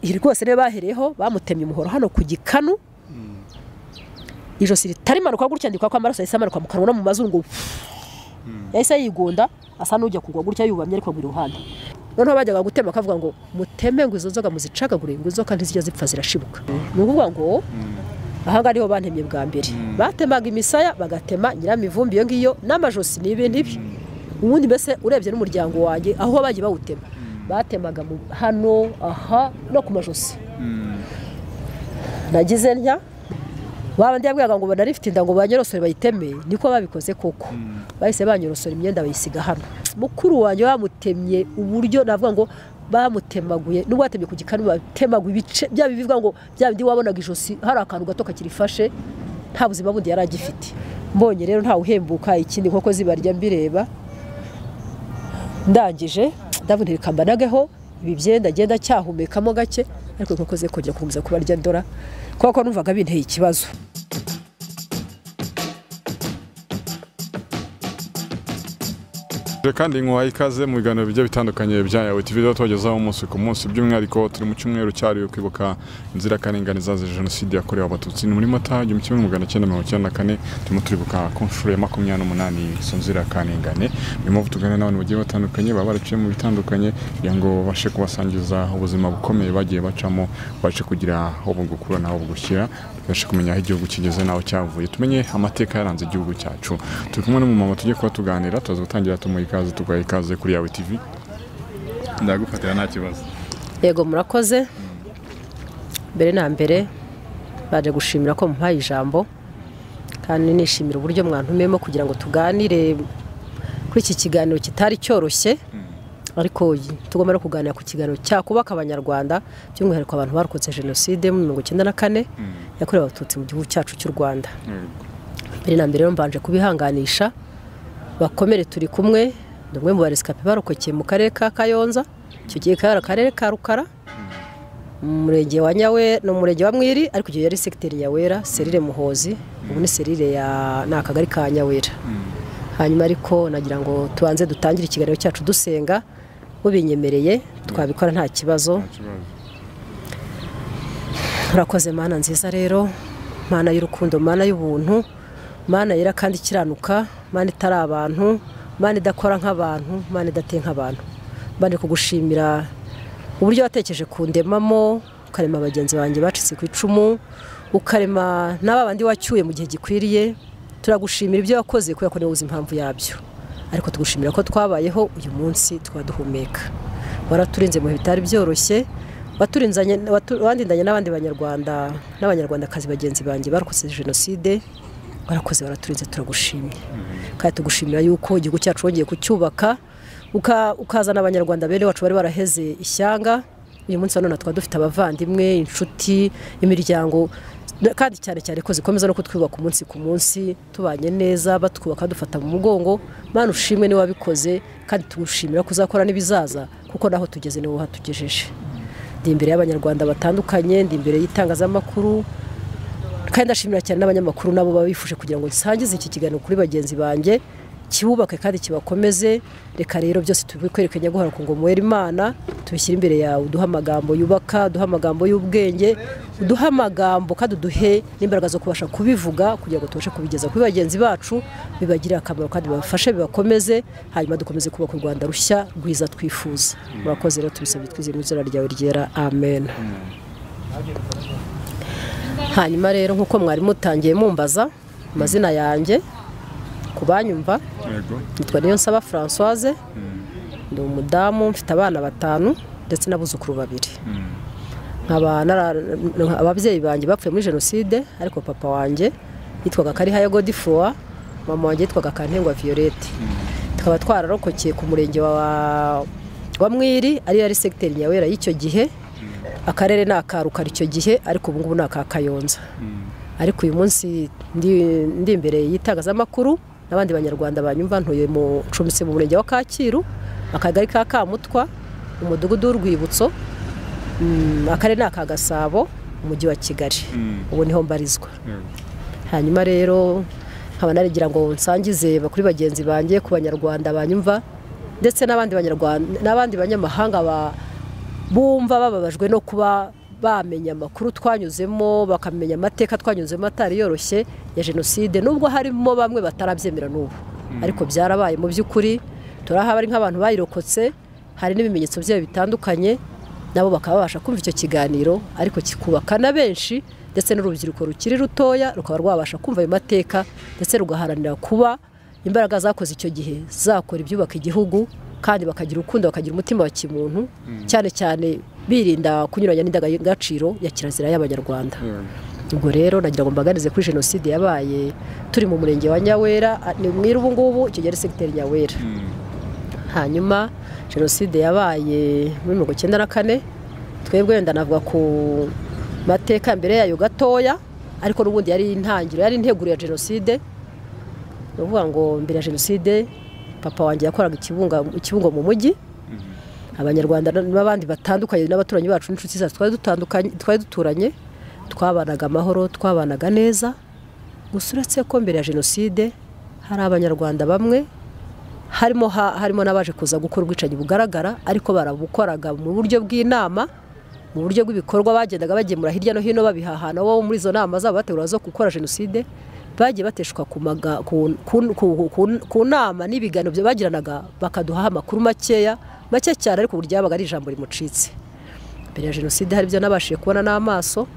iri rwose rero bahereyeho bamutemye umuhoro hano ku gikanu ijosi ritarimanuka gutya ndikwa ko amaraso yahise amanuka mu kanwa no mu mazuru ngo yahise yigonda asa n'ujya kugwa gutya yubamye ariko mu ruhande noneho bajyaga gutema akavuga ngo muteme ngo izo nzoga muzicagagure ngo inzoka ntizijya zipfa zirashibuka ni ukuvuga ngo aha ngaha niho bantemye bwa mbere batemaga imisaya bagatema nyiramivumbi iyo ngiyo n'amajosi ni ibintu ibi ubundi mbese urebye n'umuryango wanjye aho bagiye bawutema batemaga hano aha no ku majosi nagize ntya babandi yabwiraga ngo banarifite inda ngo banyorosore bayiteme niko babikoze koko bahise banyorosora imyenda bayisiga hano mukuru wanjye bamutemye uburyo navuga ngo bamutemaguye n'ubwo batemye ku gikanu batemaguye ibice bya bivuga ngo bya bindi wabonaga ijosi hari akantu gato kakirifashe nta buzima bundi yari agifite mbonye rero nta uhembuka ikindi nkoko zibarya mbireba ndangije ndabona ikambanageho ibi byenda agenda cyahumekamo gake ariko inkoko ze kongera kuza kubarya ndora kuko numvaga binteye ikibazo kandi nk'uwaha ikaze mu biganiro bigiye bitandukanye bya Yawe TV tubagezaho umunsi ku munsi by'umwihariko turi mu cyumweru cyariwe kwibuka inzirakarengane zazize jenoside yakorewe abatutsi ni muri Mata 1994 turimo turibuka ku nshuro ya 28 izo nzirakarengane niyo tugana n'abantu bagiye batandukanye baba baraciye mu bitandukanye kugira ngo bashe kubasangiza ubuzima bukomeye bagiye bacamo bashe kugira aho bugukura naho bugushyira bashe kumenya aho igihugu kigeze naho cyavuye tumenye amateka yaranze igihugu cyacu turi kumwe n'umumama tugiye kuba tuganira tuza gutangira ikaze tugaye ikaze kuri Yawe TV ndagufatira nta kibazo yego murakoze mbere na mbere baje gushimira ko muhaye ijambo kandi nishimira uburyo mwantumemo kugira ngo tuganire kuri iki kiganiro kitari cyoroshye ariko tugomba kuganira ku kiganiro cyakubaka abanyarwanda by'umwihariko abantu barokotse jenoside mu 1994 yakorewe abatutsi mu gihugu cyacu cy'u Rwanda mbere na mbere mbanje kubihanganisha bakomere turi kumwe ndumwe mu barescape barokokeye mu karere ka Kayonza icyo gihe karere ka Rukara umurenge wa Nyawe no murenge wa Mwiri ariko icyo yari secteur ya Wera Serire Muhozi ubu ni Serire ya nakagari ka Nyawera hanyuma ariko nagira ngo tubanze dutangire ikiganiro cyacu dusenga ubinyemereye twabikora nta kibazo urakoze Mana nziza rero Mana y'urukundo Mana y'ubuntu Mana yera kandi kiranuka Mana itari abantu Mana idakora nk'abantu Mana idateye nk'abantu bane kugushimira uburyo watekereje kundemamo ukarema abagenzi banjye bacitse ku icumu ukarema n'abandi wacyuye mu gihe gikwiriye turagushimira ibyo wakoze kuko niwe uzi impamvu yabyo ariko tugushimira ko twabayeho uyu munsi twaduhumeka waraturinze mu bitari byoroshye wandindanye n'abandi banyarwanda n'abanyarwandakazi bagenzi banjye barokotse jenoside barakoze baraturinze turagushimye kandi tugushimira yuko igihugu cyacu wongeye kucyubaka ukazana abanyarwanda bene wacu bari baraheze ishyanga uyu munsi none twa dufite abavandimwe inshuti imiryango kandi cyane ko zikomeza no kutwubaka umunsi ku munsi tubanye neza batwubaka dufata mu mugongo Mana ushimwe ni wabikoze kandi tugushimira kuzakora nibizaza kuko naho tugeze niho hatugejeje ndi imbere y'abanyarwanda batandukanye ndi imbere y'itangazamakuru kandi ndashimira cyane n'abanyamakuru nabo babifuje kugira ngo nsangize iki kiganiro kuri bagenzi banjye kibubake kandi kibakomeze reka rero byose tubikwerekanye guhara ku ngoma Imana tubishyira imbere yawe uduha amagambo yubaka duha amagambo y'ubwenge uduha amagambo kandi duhe n'imbaraga zo kubasha kubivuga kugira ngo tubashe kubigeza kuri bagenzi bacu bibagirira akamaro kandi bafashe bibakomeze hanyuma dukomeze kubaka u Rwanda rushya rwiza twifuza murakoze rero tubisabye twizeye mu izina ryawe ryera amen hanyuma rero nkuko mwari mutangiye mumbaza amazina yanjye kubanyumva nitwa Niyonsaba Françoise ndi umudamu mfite abana 5 ndetse n'abuzukuru 2 ababyeyi banjye bapfuye muri jenoside ariko papa wanjye yitwaga Karihaye Godefroid mama wanjye yitwaga Kantengwa Violette tukaba twararokokeye ku murenge wa Mwiri ari yari secteur Nyawera y'icyo gihe akarere nakarukara icyo gihe ariko ubu ngubu naka Kayonza ariko uyu munsi ndi imbere y'itangazamakuru n'abandi banyarwanda banyumva ntuye mu cumbitse mu murenge wa Kacyiru akagari ka Kamutwa umudugudu w'Urwibutso akarere naka Gasabo umujyi wa Kigali ubu niho mbarizwa hanyuma rero nkaba narigira ngo nsangize bakuri bagenzi banjye ku banyarwanda banyumva ndetse n'abandi banyarwanda n'abandi banyamahanga bumva bababajwe no kuba bamenya amakuru twanyuzemo, bakamenya amateka twanyuzemo atari yoroshye ya jenoside, nubwo harimo bamwe batarabyemera n'ubu, ariko byarabaye mu by'ukuri. Turahaba ari nk'abantu bayirokotse, hari n'ibimenyetso byayo bitandukanye, nabo bakaba babasha kumva icyo kiganiro, ariko kikubaka na benshi, ndetse n'urubyiruko rukiri rutoya rukaba rwabasha kumva ayo mateka, ndetse rugaharanira kuba imbaraga zakoze icyo gihe zakora ibyubaka igihugu, kandi bakagira urukundo, bakagira umutima wa kimuntu, cyane cyane birinda kunyuranya n'indangagaciro ya kirazira y'Abanyarwanda. Ubwo rero nagira ngo mbaganize kuri jenoside yabaye turi mu murenge wa Nyawera, ni mwira ubu ngubu, icyo gihe segiteri Nyawera. Hanyuma jenoside yabaye muri 1994, twebwe wenda navuga ku mateka mbere yayo gatoya, ariko n'ubundi yari intangiro, yari integuro ya jenoside. Uvuga ngo mbere ya jenoside papa wanjye yakoraga ikibungo mu mujyi. Abanyarwanda n'abandi batandukanye n'abaturanyi bacu n'inshuti zacu twari duturanye, twabanaga amahoro, twabanaga neza. Gusa uretse ko mbere ya jenoside hari Abanyarwanda bamwe harimo n'abaje kuza gukora ubwicanyi bugaragara, ariko barabukoraga mu buryo bw'inama, mu buryo bw'ibikorwa bagendaga bagemura hirya no hino babihahana. Bo muri izo nama zabo bategura zo gukora jenoside bagiye bateshwa ku nama n'ibiganiro byo bagiranaga, bakaduha amakuru make cyane, ariko burya yabaga ari ijambo rimucitse. Mbere ya jenoside hari ibyo nabashije kubona n'amaso,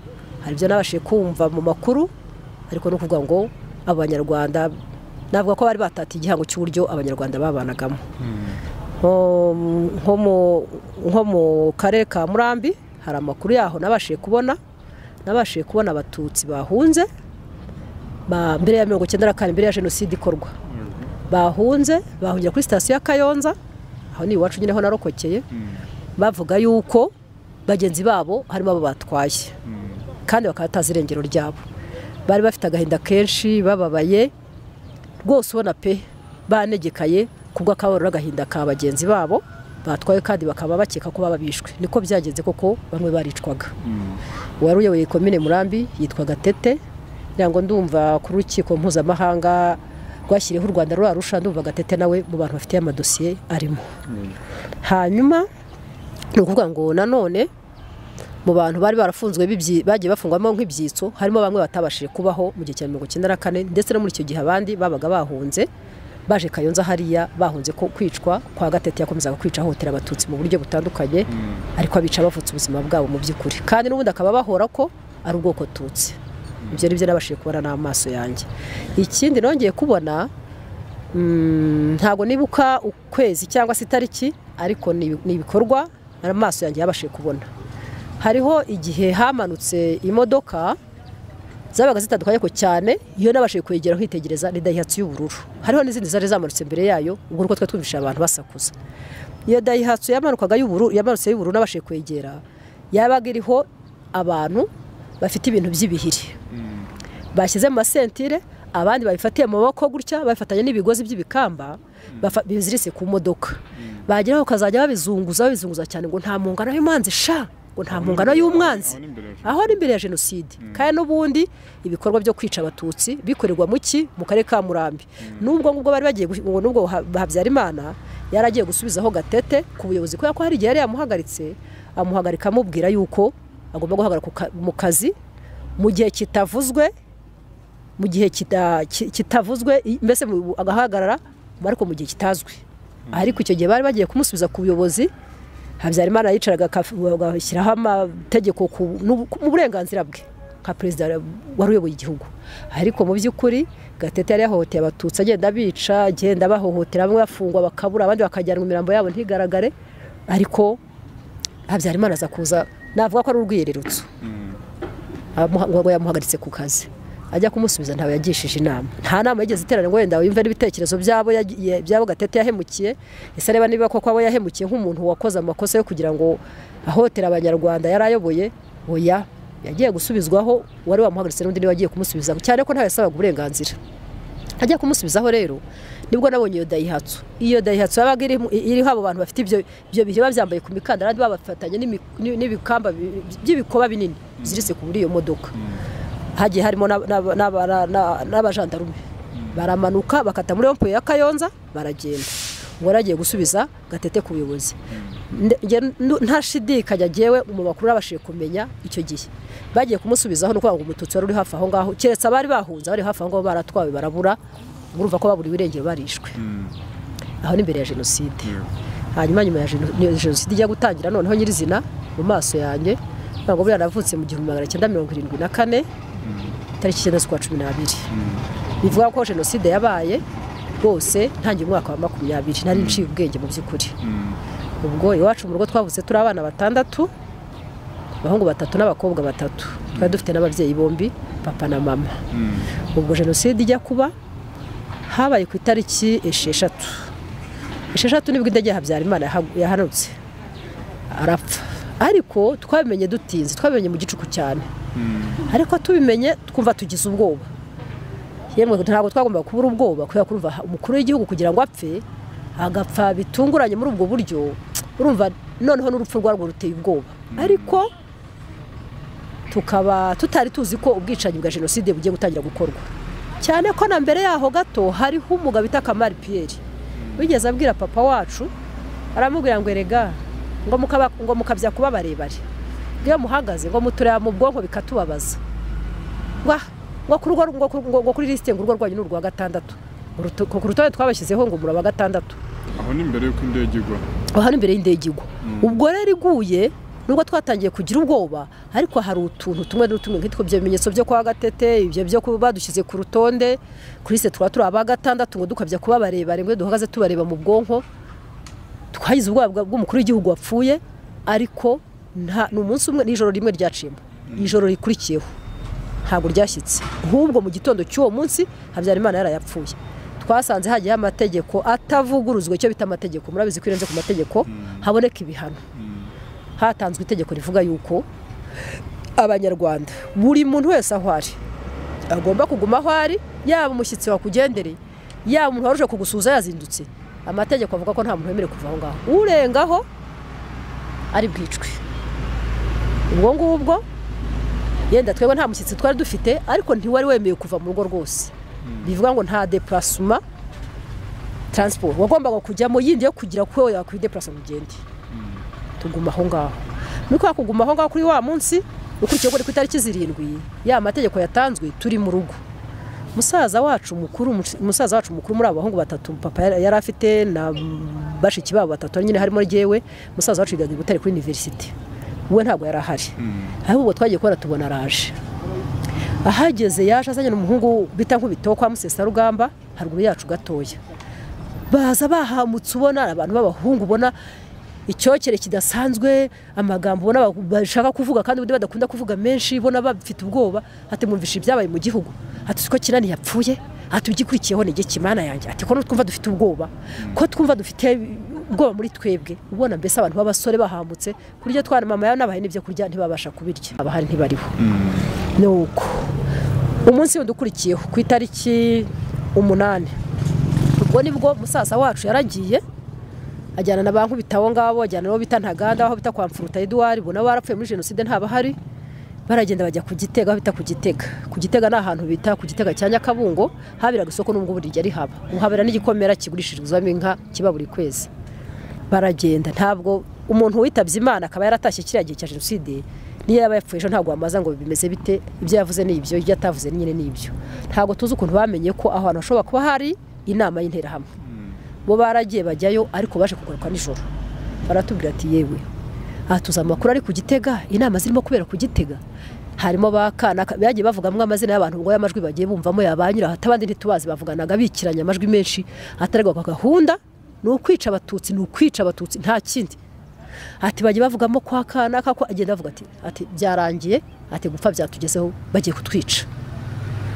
hari ibyo nabashije kumva mu makuru, ariko no kuvuga ngo Abanyarwanda navuga ko bari batatiye igihango cy'uburyo Abanyarwanda babanagamo. Nko mu karere ka Murambi hari amakuru yaho nabashije kubona Abatutsi bahunze mbere ya 1994, mbere ya jenoside ikorwa, bahungira kuri sitasiyo ya Kayonza, aho ni iwacu nyine ho narokokeye, bavuga yuko bagenzi babo harimo abo batwaye, kandi bakataza irengero ryabo. Bari bafite agahinda kenshi, bababaye rwose, ubona pe banegekaye kubwo akababaro n'agahinda ka bagenzi babo batwaye, kandi bakaba bakeka ko babishwe. Niko byagenze koko, bamwe baricwaga. Wari uyoboye komine Murambi yitwaga Tete, ngo ndumva ku rukiko mpuzamahanga rwashyiriyeho u Rwanda rurarusha, ndumva Gatete nawe mu bantu bafite amadosiye arimo. Hanyuma ni ukuvuga ngo nanone mu bantu bari barafunzwe bagiye bafungwamo nk'ibyitso, harimo bamwe batabashije kubaho mu gihe cya 1994, ndetse no muri icyo gihe abandi babaga bahunze baje Kayonza hariya, bahunze ko kwicwa kwa Gatete yakomezaga kwica ahotera Abatutsi mu buryo butandukanye, ariko abica bavutse ubuzima bwabo mu by'ukuri, kandi n'ubundi akaba bahora ko ari ubwoko Tutsi. Ibyo nibyo nabashije kubona n'amaso yanjye. Ikindi nongeye kubona, ntago nibuka ukwezi cyangwa se itariki, ariko ni ibikorwa amaso yanjye yabashije kubona. Hariho igihe hamanutse imodoka zabaga zitandukanye ko cyane, iyo nabashije kwegera kwitegereza ni Daihatsu y'ubururu. Hariho n'izindi zari zamanutse mbere yayo, ubwo uko twumvisha abantu basakuza. Iyo Daihatsu yamanukaga yamanutse y'ubururu nabashije kwegera, yabaga iriho abantu bafite ibintu by'ibihiri, bashyize mu masentire, abandi babifatiye mu maboko gutya, bafatanye n'ibigozi by'ibikamba biziritse ku modoka. Bageraho kazajya babizunguza cyane, ngo nta mungano y'umwanzi sha, ngo nta mungano y'umwanzi. Aho ni mbere ya jenoside. Kandi n'ubundi ibikorwa byo kwica Abatutsi bikorerwa mu karere ka Murambi. Nubwo bari bagiye, nubwo Habyarimana yaragiye gusubizaho Gatete ku buyobozi, ko hari igihe yari yamuhagaritse, amuhagarika amubwira yuko agomba guhagarara mu kazi mu gihe kitavuzwe, mbese agahagarara ariko mu gihe kitazwi. Ariko icyo gihe bari bagiye kumusubiza ku buyobozi, Habyarimana yicaraga agashyiraho amategeko mu burenganzira bwe nka perezida wari uyoboye igihugu. Ariko mu by'ukuri Gatete yari yahohoteye Abatutsi, agenda bica, agenda bahohotera, bamwe bafungwa bakabura, abandi bakajyanwa imirambo yabo ntigaragare. Ariko Habyarimana aza kuza, navuga ko ari urwiyererutso, ngo yamuhagaritse ku kazi, ajya kumusubiza ntawe yagishije inama. Nta nama yigeze iterana ngo wenda yumve n'ibitekerezo byabo Gatete yahemukiye, ese areba niba koko abo yahemukiye nk'umuntu wakoze amakosa yo kugira ngo ahotera Abanyarwanda yarayoboye. Oya, yagiye gusubizwaho, wari wamuhagaritse n'undi niwe wagiye kumusubiza, cyane ko ntawe yasabaga uburenganzira. Ajya kumusubizaho rero nibwo nabonye iyo Daihatsu yabaga iriho abo bantu bafite ibyo bihe babyambaye ku mikandara, abandi babafatanye n'ibikamba by'ibikoba binini ziritse kuri iyo modoka. Hagiye harimo n'abajandarume, baramanuka bakata muri rompo ya Kayonza baragenda, ngo yaragiye gusubiza Gatete ku buyobozi. ntashidikanya jewe mu makuru abashije kumenya icyo gihe bagiye kumusubizaho no kwanga umututsi wari uri hafi aho ngaho keretse abari bahunze bari hafi aho ngaho baratwawe barabura urumva ko baburi irengero barishwe aho ni mbere ya jenoside hanyuma nyuma ya jenoside ijya gutangira noneho nyirizina mu maso yanjye ntabwo buriya navutse mu 1974 tariki 9 z'ukwa 12 bivuga ko jenoside yabaye rwose ntangiye umwaka wa 20 nari nciye ubwenge mu by'ukuri ubwo iwacu mu rugo twavutse turi abana batandatu abahungu batatu n'abakobwa batatu twari dufite n'ababyeyi bombi papa na mama ubwo jenoside ijya kuba habaye ku itariki 6 nibwo indege ya Habyarimana yahanutse arapfa ariko twabimenye dutinze twabimenye mu gicuku cyane ariko tubimenye twumva tugize ubwoba yemwe ntabwo twagomba kubura ubwoba kubera kurumva umukuru w'igihugu kugira ngo apfe agapfa bitunguranye muri ubwo buryo urumva noneho n'urupfu rwarwo ruteye ubwoba ariko tukaba tutari tuzi ko ubwicanyi bwa jenoside bugiye gutangira gukorwa cyane ko na mbere yaho gato hariho umugabo bita Kamari Pierre wigeze abwira papa wacu aramubwira ngo erega ngo mukabya kuba barebare iyo muhagaze ngo mutureba mu bwonko bikatubabaza ngo kuri liste ngo urwo rwanyu n'urwa gatandatu ku rutonde twabashyizeho ngo muraba gatandatu aho ni mbere y'uko indege igwa aho ni mbere y'indege igwa ubwo rero iguye nubwo twatangiye kugira ubwoba ariko hari utuntu tumwe n'utumwe nk'itwo byo bimenyetso byo kwa Gatete ibyo byo kuba dushyize ku rutonde kuri se turi aba gatandatu ngo dukabya kuba barebare ngo duhagaze tubareba mu bwonko twagize ubwoba bw'umukuru w'igihugu wapfuye ariko n'umunsi umwe n'ijoro rimwe ryaciyemo ijoro rikurikiyeho ntabwo ryashyitse ahubwo mu gitondo cy'uwo munsi Habyarimana yarayapfuye twasanze hagiye amategeko atavuguruzwe icyo bita amategeko murabizi ko irenze ku mategeko haboneka ibihano hatanzwe itegeko rivuga yuko abanyarwanda buri muntu wese aho ari agomba kuguma aho ari yaba umushyitsi wakugendereye yaba umuntu waruje kugusuza yazindutse amategeko avuga ko nta muntu wemerewe kuva aho ngaho urengaho ari bwicwe ubwo ngubwo yenda twebwe nta mushyitsi twari dufite ariko ntiwari wemeye kuva mu rugo rwose bivuga ngo nta déplacement transport wagombaga kujyamo yindi yo kugira ko yakwideplace mu gende tuguma aho ngaho nuko kuguma aho ngaho kuri wa munsi ukurikiye ko ku itariki 7 ya mategeko yatanzwe turi mu rugo musaza wacu mukuru muri abahungu batatu papa yari afite na bashiki babo batatu nyine harimo jewe musaza wacu yigaga Butare kuri university we ntabwo yari ahari ahubwo twagiye kubona tubona araje ahageze yaje azanye n'umuhungu bita nkubito kwa Musesa Rugamba haruguru yacu gatoya baza bahamutse ubona abantu b'abahungu ubona icyokere kidasanzwe amagambo ubona bashaka kuvuga kandi ubundi badakunda kuvuga menshi ubona bafite ubwoba ati mwumvisha ibyabaye mu gihugu ati ko Kinani yapfuye ati ugikurikiyeho nige Kimana yanjye ati ko twumva dufite ubwoba ko twumva dufite ubwoba muri twebwe ubona mbese abantu b'abasore bahambutse kurya twana mama yawe n'abahe n'ibyo kurya ntibabasha kubirya abahari ntibariho nuko umunsi w'udukurikiyeho ku itariki 8 ubwo nibwo musasa wacu yaragiye ajyana na banku bitawo ngabo ajyana no bita Ntaganda aho bita kwa Mfuruta Edouard bona barapfuye muri jenoside ntabahari baragenda bajya kugitega aho bita kugitega na ahantu bita kugitega cyanya Kabungo habiraga isoko n'ubwo buri ryari haba uhabera n'igikomera kigurishirizwamo inka kiba buri kwezi baragenda ntabwo umuntu witabye Imana akaba yaratashye kiriya gihe cya jenoside niyo yaba yapfuye ejo ntabwo amaza ngo bimeze bite ibyo yavuze ni ibyo ibyo atavuze nyine ni ibyo ntabwo tuzi ukuntu bamenye ko aho hantu hashobora kuba hari inama y'interahamwe bo baragiye bajyayo ariko baje kugaruka nijoro baratubwira ati yewe atuza amakuru ari kugitega inama zirimo kubera kugitega harimo bakana bagiye bavugamo amazina y'abantu ngo y'amajwi bagiye bumvamo yabanyira hatabandi ntitubazi bavuganaga bikiranya amajwi menshi ataregwa gahunda no kwica abatutsi nta kindi ati bagiye bavugamo kwa kana kako agenda avuga ati byarangiye ati gupfa byatugezeho bagiye kutwica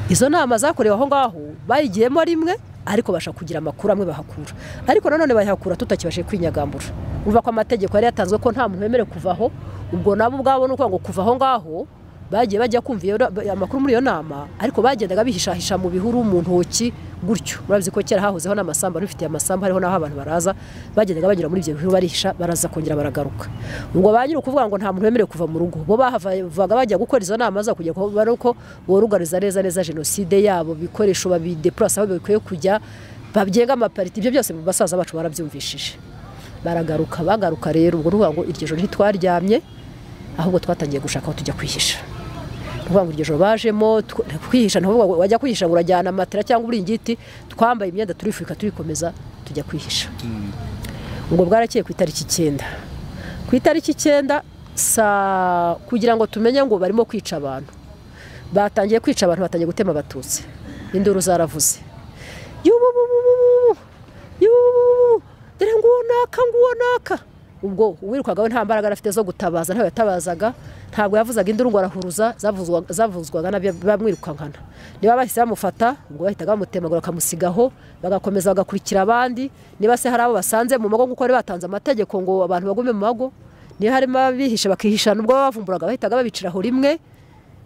izo nama zakorewe aho ngaho bayigiyemo rimwe ariko basha kugira amakuru amwe bahakura ariko nanone bayakura tutakibashe kwinyagambura umva ko amategeko yari yatanzwe ko nta muntu wemerewe kuvaho ubwo nabo ubwabo nuko ngo kuva aho ngaho bagiye bajya kumva amakuru muri iyo nama ariko bagendaga bihishahisha mu bihuru mu ntoki gutyo murabizi ko kera hahozeho n'amasamba rufitiye amasamba hariho naho abantu baraza bagendaga banyura muri ibyo bihuru barihisha baraza kongera baragaruka ubwo banyira kuvuga ngo nta muntu wemerewe kuva mu rugo bo bahavaga bajya gukora izo nama za kujya ko baruko borugariza neza jenoside yabo bikoresho babideplace aho bikwiye kujya babyenga amapariti ibyo byose mu basaza bacu barabyumvishije bagaruka rero ubwo ruvuga ngo iryo joro ntitwaryamye ahubwo twatangiye gushaka aho tujya kwihisha ruvuga ngo iryo joro bajemo kwihisha ntavuga ngo wajya kwihisha ngo urajyana matera cyangwa uburingiti twambaye imyenda turifurika turikomeza tujya kwihisha ubwo bwarakeye ku itariki 9 ku itariki 9 kugira ngo tumenye ngo barimo kwica abantu batangiye kwica abantu batangiye gutema abatutsi induru zaravuze dore nguonaka ubwo wirukaga we nta mbaraga afite zo gutabaza ntawe yatabazaga ntabwo yavuzaga induru ngo arahuruza zavuzwaga bamwirukankana niba bahise bamufata ubwo bahitaga bamutemagura akamusigaho bagakomeza bagakurikira abandi niba se hari abo basanze mu mago kuko bari batanze amategeko ngo abantu bagume mu mago niba harimo bihishe bakihishana ubwo bavumburaga bahitaga babiciraho rimwe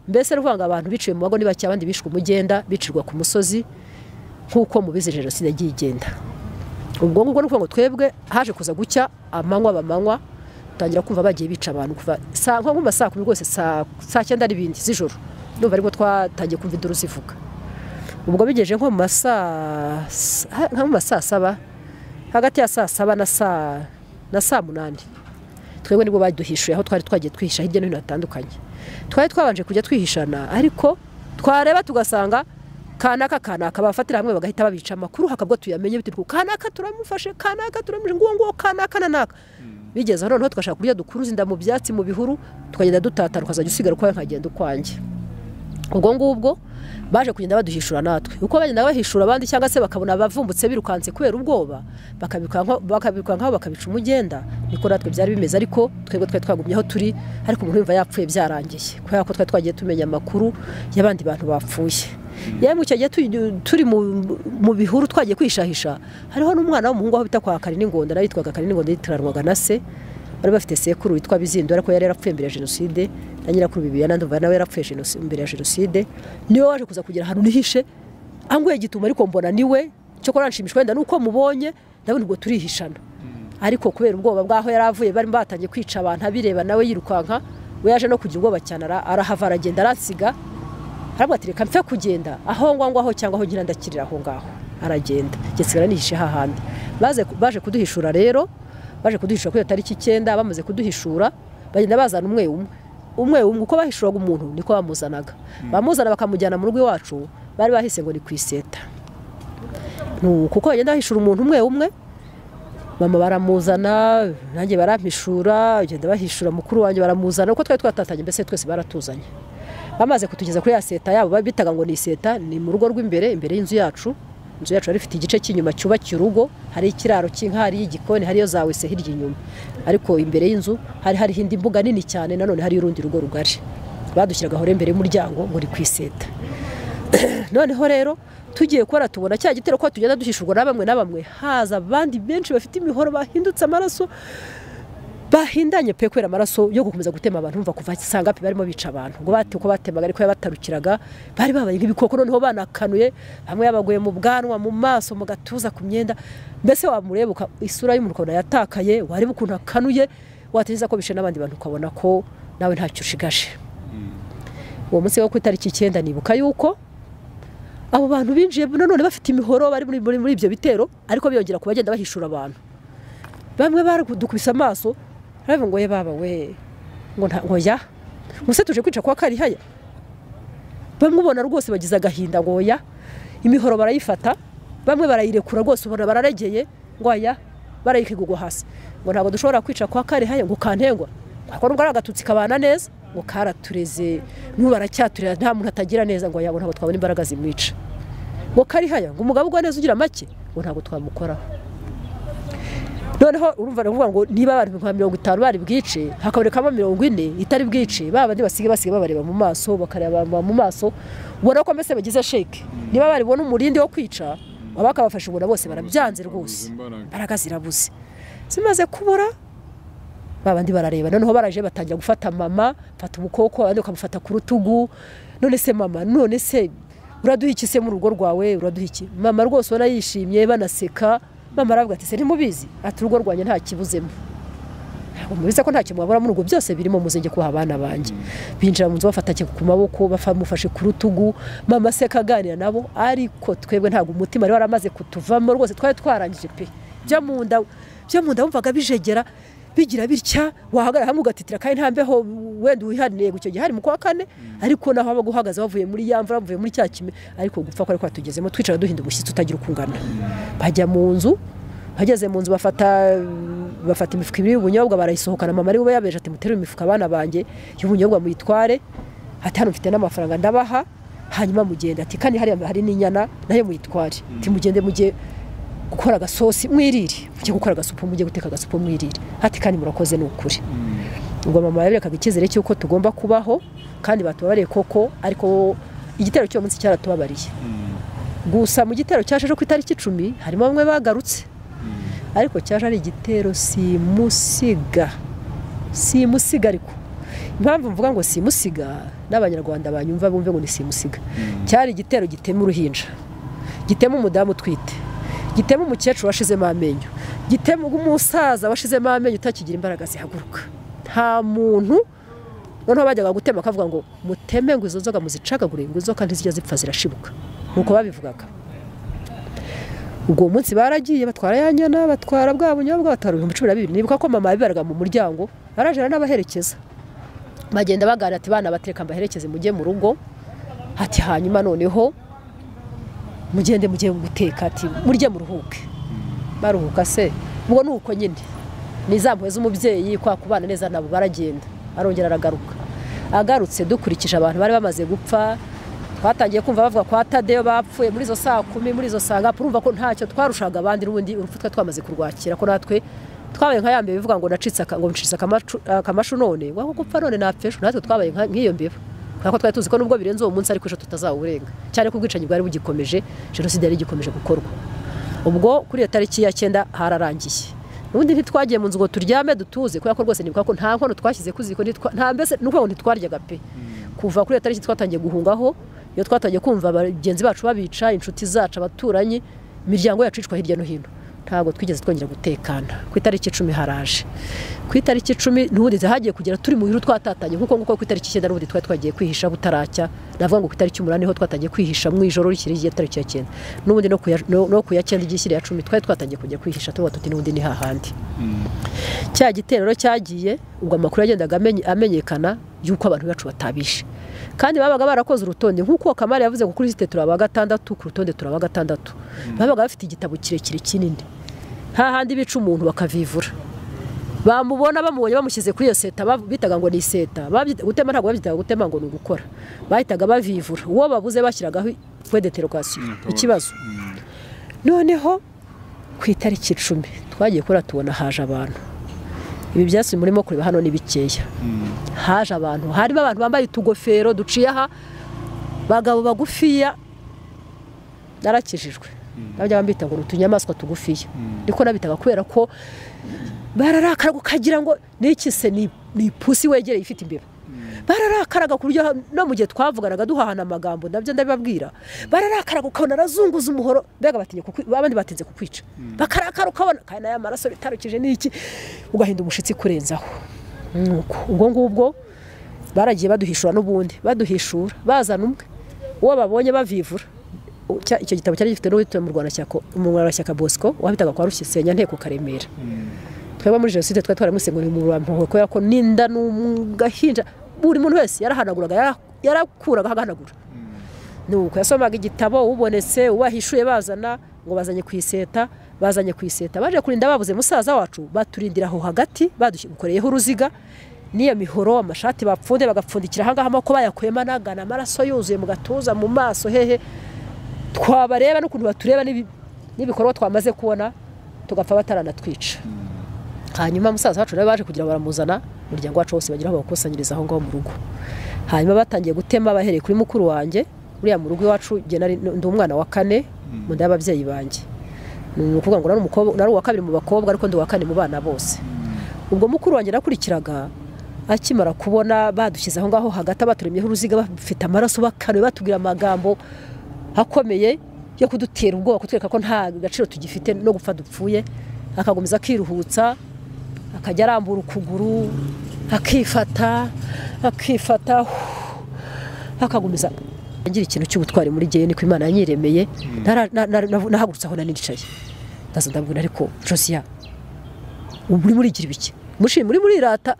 mbese ruvanga abantu biciwe mu mago niba cyabandi bishwe umugenda bicirwa ku musozi nkuko mubize jenoside yagiye igenda ubwo ngubwo nuko ngo twebwe haje kuza gucya bamanywa tangira kumva bagiye bica abantu kuva nko mu saa 10 rwose saa 9 n'ibindi z'ijoro ndumva ariko twatangiye kumva induru zivuga ubwo bigeje nko mu masaa 7 hagati ya saa 7 na saa 8 twebwe nibwo baduhishuye aho twari twagiye twihisha hirya no hino hatandukanye twari twabanje kujya twihishana ariko twareba tugasanga kanaka bafatira hamwe bagahita babica amakuru hakabwo tuyamenye bitiko kanaka turamufashe kanaka turamuje ngo kanaka nanaka bigeze noneho twashaka kurya dukuruza inda mu byatsi mu bihuru tukagenda dutatara ukazajya usigara kwa nkagenda ukwanjye ubwo ngubwo baje kugenda baduhishura natwe uko bagenda bahishura abandi cyangwa se bakabona bavumbutse birukanze kubera ubwoba bakabirukanka bakabica umugenda niko natwe byari bimeze ariko twebwe twari twagumye aho turi ariko umuntu yumva yapfuye byarangiye kubera ko twari twagiye tumenya amakuru y'abandi bantu bapfuye yemwe cyo turi mu bihuru twagiye kwishahisha hariho n'umwana w'umuhungu aho bita kwa Kariningonda yitwaga Kariningonda yitranwaga na se bari bafite sekuru witwa Bizindo ariko yari yarapfuye mbere ya jenoside na nyirakuru Bibiana ndumva nawe yarapfuye jenoside mbere ya jenoside niwe waje kuza kugira ahantu nihishe anguye gituma ariko mbona niwe cyo koranshimishwa wenda nuko mubonye ndabona ubwo turihishana ariko kubera ubwoba bwaho yaravuye bari batangiye kwica abantu abireba nawe yirukanka we yaje no kugira ubwoba cyane arahava aragenda aransiga harabwo ati reka mfe kugenda aho ngwaho cyangwa aho ngira ndakirira aho ngaho aragenda getsigara nihishe hahandi baje kuduhishura rero baje kuduhishura kuri tariki 9 bamaze kuduhishura bagenda bazana umwe uko bahishuraga umuntu niko bamuzanaga bamuzana bakamujyana mu rugo iwacu bari bahise ngo ni kwiseta kuko bagenda bahishura umuntu umwe mama baramuzana nanjye barampishura bagenda bahishura mukuru wanjye baramuzana uko twari twatatanye mbese twese baratuzanye bamaze kutugeza kuri ya seta yabo bitaga ngo ni seta ni mu rugo rw'imbere imbere y'inzu yacu yari ifite igice cy'inyuma cyubakiye urugo hari ikiraro cy'inka hari y'igikoni hariyo za wese hirya inyuma ariko imbere y'inzu hari hindi mbuga nini cyane nanone hari urundi rugo rugari badushyiragaho imbere y'umuryango ngo ri kwiseta noneho rero tugiye kora tubona cya gitero ko tugenda duhishurwa na bamwe haza abandi benshi bafite imihoro bahindutse amaraso bahindanye pe kwera amaraso yo gukomeza gutema abantu umva kuva sanga pe barimo bica abantu ngo bati uko batemaga ariko yabatarukiraga bari babaye nk'ibikoko noneho banakanuye hamwe yabaguye mu bwanwa mu maso mu gatuza ku myenda mbese wamurebuka isura y'umuntu ukabona yatakaye wari bukuntu akanuye wateza ko bishe n'abandi bantu ukabona ko nawe ntacyo ushigaje uwo munsi wo ku itariki 9 nibuka yuko abo bantu binjiye none bafite imihoro bari muri ibyo bitero ariko biyongera kubagenda bahishura abantu bamwe bari kudukubisa amaso Rave ngo ye baba we ngo ya muse tuje kwica kwa Karihaya bamwe ubona rwose bagize agahinda ngo ya imihoro barayifata bamwe barayirekura rwose ubona bararegeye ngo ya barayikigugwa hasi ngo ntabwo dushobora kwica kwa Karihaya ngo kantengwa ako rugara agatutsi kabana neza ngo karatureze n'ubaracyaturira nta muntu atagira neza ngo yabo ntabwo twabona imbaraga zimwica ngo Karihaya ngo umugabo ugwa neza ugira make ngo ntabwo twamukoraho noneho urumva navuga ngo niba abantu 50 bari bwice hakabonekamo 40 itari bwice baba ndi basige babareba mu maso bakareba mu maso ubona ko mbese bagize sheke niba bari bona umurindi wo kwica abakabafasha ubona bose barabyanze rwose baragazirabuze zimaze kubura baba ndi barareba noneho baraje batangira gufata mama fata ubukoko abandi ukamufata ku rutugu none se mama none se uraduhiki se mu rugo rwawe uraduhiki mama rwose ubona yishimye banaseka mama aravuga ati se ntimubizi ati urugo rwanye nta kibuzemo umubize ko nta kimwabura mu rugo byose birimo muzenge kuba abana banje binjira mu nzu bafatake ku maboko bafamufashe ku rutugu mama se kaganira nabo ariko twebwe ntago umutima ari waramaze kutuvamo rwose twari twarangije pe byo mu nda wumvaga bijegera bigira bitya wahagarara hamwe ugatitira kandi ntambeho wenda wihaniye gucyo gihe hari mu kwa kane ariko naho aba guhagaze bavuye muri yamvura bavuye muri cya kime ariko gupfa ko ariko atugezemo twicara duhinda umushyitsi utagira ukungana bajya mu nzu bageze mu nzu bafata imifuka ibiri y'ubunyobwa barayisohokana mama ari we yabeje ati muterure imifuka abana banjye y'ubunyobwa muyitware ati hano mfite n'amafaranga ndabaha hanyuma mugende ati kandi hari n'inyana nayo muyitware ati mugende mujye gukora agasosi mwirire mujye gukora agasupu mujye guteka agasupu mwirire ati kandi murakoze n'ukuri ubwo mama yaberekaga icyizere cy'uko tugomba kubaho kandi batubabariye koko ariko igitero cyo munsi cyaratubabariye gusa mu gitero cyashaje ku itariki 10 harimo bamwe bagarutse ariko cyaje ari igitero simusiga ariko impamvu mvuga ngo simusiga n'abanyarwanda banyumva bumve ngo ni simusiga cyari igitero gitema uruhinja gitema umudamu utwite gitema umukecuru washizemo amenyo gitema umusaza washizemo amenyo utakigira imbaraga zihaguruka nta muntu noneho bajyaga gutema akavuga ngo muteme ngo izo nzoga muzicagagure ngo inzoka ntizijya zipfa zirashibuka nuko babivugaga ubwo munsi baragiye batwara yanyana batwara bwa bunyobwa batwara 12 nibuka ko mama yabibaraga mu muryango arajana n'abaherekeza bagenda bagara ati bana batereka mbaherekeze mujye mu rugo ati hanyuma noneho mugende mujye guteka ati murye muruhuke baruhuka se ubwo nuko nyine nizampuye z'umubyeyi kwa kubana neza nabo baragenda arongera aragaruka agarutse dukurikije abantu bari bamaze gupfa twatangiye kumva bavuga kwa Tadeyo bapfuye muri zo saa 10 muri zo sanga urumva ko ntacyo twarushaga abandi n'ubundi urupfu twamaze kurwakira ko natwe twabaye nka yambe bivuga ngo nacitse akamashu none waho gupfa none napfesho natwe twabaye nk'iyo mbeba kuko twari tuzi ko nubwo birenze uwo munsi ariko ejo tutazawurenga cyane ko ubwicanyi bwari bugikomeje jenoside yari igikomeje gukorwa ubwo kuri iyo tariki ya 9 hararangiye nubundi ntitwagiye mu nzu ngo turyame dutuze kubera ko rwose nibuka ko nta nkono twashyize kuziko nta mbese nuko ngo ntitwaryaga pe kuva kuri iyo tariki twatangiye guhungaho iyo twatangiye kumva abagenzi bacu babica inshuti zacu abaturanyi imiryango yacu icwa hirya no hino ntago twigeze twongera gutekana ku itariki 10 haraje ku itariki 10 nubundi hagiye kugera turi mu biru twatatanye nkuko ku itariki 9 nubundi twagiye kwihisha butaracya navuga ngo ku itariki 8 niho twatangiye kwihisha mu ijoro rikiriye itariki ya 9 nubundi no ku ya 9 igishyira ya 10 twatangiye kujya kwihisha tuba tuti nubundi ni hahandi cya giterero cyagiye ubwo amakuru yagendaga amenyekana yuko abantu bacu batabishe kandi babaga barakoze urutonde nkuko Kamari yavuze ko kuri site turaba gatandatu ku rutonde turaba gatandatu babaga bafite igitabo kirekire kinini hahandi bica umuntu bakavivura bamubona bamubonye bamushyize kuri iyo seta bitaga ngo ni seta gutema ntabwo babyitaga gutema ngo ni ugukora bahitaga bavivura uwo babuze bashyiragaho point d'interrogation ikibazo noneho ku itariki 10 twagiye kora tubona haje abantu ibi byasi murimo kureba hano ni bikeya haje abantu harimo abantu bambaye utugofero duciye aha bagabo bagufiya narakijijwe nabyo bambita ngo utunyamaswa tugufiya niko nabitaga kubera ko bararakara gukagira ngo niki se ni pusi wegereye ifite imbeba bararakaraga kuryo no mu gihe twavuganaga duhahana amagambo nabyo ndabibabwira bararakaraga ukabona razunguza umuhoro bega batinye abandi batinze kukwica bakarakara ukabona kandi aya maraso bitarukije niki ugahinda umushitsi kurenzaho nuko ubwo ngubwo baragiye baduhishura n'ubundi baduhishura bazana umwe uwo babonye bavivura icyo gitabo cyari gifite n'uwitwa mu Rwanda cyaka Bosco wabitaga kwa Rushyisenya nteko Karemera tweba muri jenoside twaramusengura mu Rwanda ko yako ninda n'umugahinja buri muntu wese yarahanaguraga yarakuraga haganagura nuko yasomaga igitabo ubonetse ubahishuye bazana ngo bazanye kwiseta baje kurinda babuze musaza wacu baturindira aho hagati badukoreyeho uruziga niyo mihoro amashati bapfunde bagapfundikira hangaha amako bayakwema nagana amaraso yuzuye mu gatuza mu maso hehe twabareba n'ukuntu batureba n'ibikorwa twamaze kubona tugapfa bataranatwica hanyuma musaza wacu nawe baje kugira baramuzana umuryango wacu wose bagira aho bakusanyiriza aho ngaho mu rugo hanyuma batangiye gutema bahereye kuri mukuru wanjye uriya mu rugo iwacu ndi umwana wa 4 mu nda y'ababyeyi banjye ni ukuvuga ngo nari uwa 2 mu bakobwa ariko ndi uwa 4 mu bana bose ubwo mukuru wanjye nakurikiraga akimara kubona badushyize aho ngaho hagati baturemyeho uruziga bafite amaraso bakane batubwira amagambo akomeye yo kudutera ubwoba kutwereka ko nta gaciro tugifite no gupfa dupfuye akagomeza akiruhutsa akajya arambura ukuguru akifata akagomeza agira ikintu cy'ubutwari muri gihe ni ko Imana yanyiremeye nahagurutse aho nanicaye ndaza ndabwira ariko Josiya ubu muri igira ibiki muri rata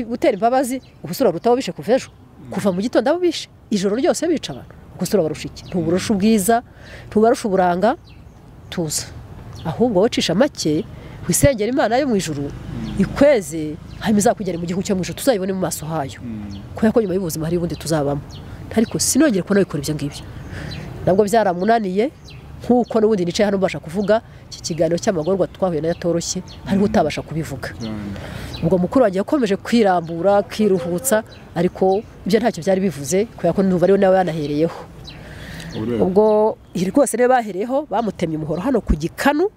utera imbabazi ubusura rutaho bishe kuva ejo kuva mu gitondo abo bishe ijoro ryose bica abantu ubusura barusha iki ntuburusha ubwiza ntubarusha uburanga tuza ahubwo wacisha make wisengera Imana yo mu ijuru ikweze hanyuma izakugera mu gihugu cyo mu ijuru tuzayibone mu maso hayo kubera ko nyuma y'ubuzima hari ubundi tuzabamo ariko sinongere ko nabikora ibyo ngibyo nabwo byaramunaniye nkuko n'ubundi nicaye hano mbasha kuvuga iki kiganiro cy'amagorwa twahuye nayo atoroshye hari utabasha kubivuga ubwo mukuru wanjye yakomeje kwirambura kiruhutsa ariko ibyo ntacyo byari bivuze kubera ko n'uva ariwe nawe yanahereyeho ubwo rwose niba bahereyeho bamutemye umuhoro hano ku gikanu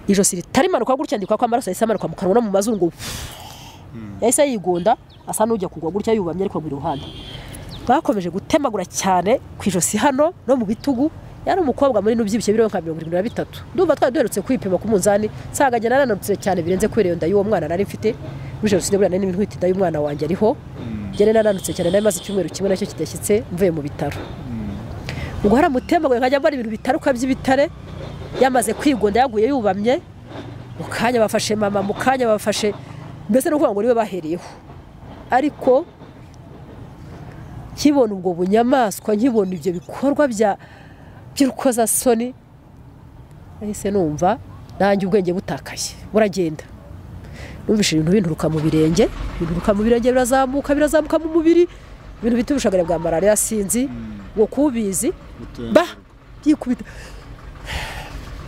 ijosi ritari manuka gutya ndikwa ko amaraso yahise amanuka mu kanwa no mu mazuru ngo yahise yigonda asa n'ujya kugwa gutya yubamye ariko mu ruhande bakomeje gutemagura cyane ku ijosi hano no mu bitugu yari umukobwa muri n'ubyibushye biro nka 73 ndumva twari duherutse kwipima ku munzani nsaganye narananutse cyane birenze kwereye nda y'uwo mwana nari mfite bije rusinde burana n'ibintu hita y'umwana wanjye ariho gere naranutse cyane nari maze icyumweru kimwe nacyo kidashyitse mvuye mu bitaro ubwo haramutemagura nkajya mbara ibintu bitaruka by'ibitare yamaze kwigonda yaguye yubamye mu kanya bafashe mama mu kanya bafashe mbese no kuvuga ngo niwe bahereyeho ariko kibona ubwo bunyamaswa nkibona ibyo bikorwa by'urukoza soni ahise numva nanjye ubwenge butakaye buragenda numvise ibintu binturuka mu birenge birazamuka mu mubiri ibintu bita ubushagare bwa malaria sinzi ngo kubizi yikubita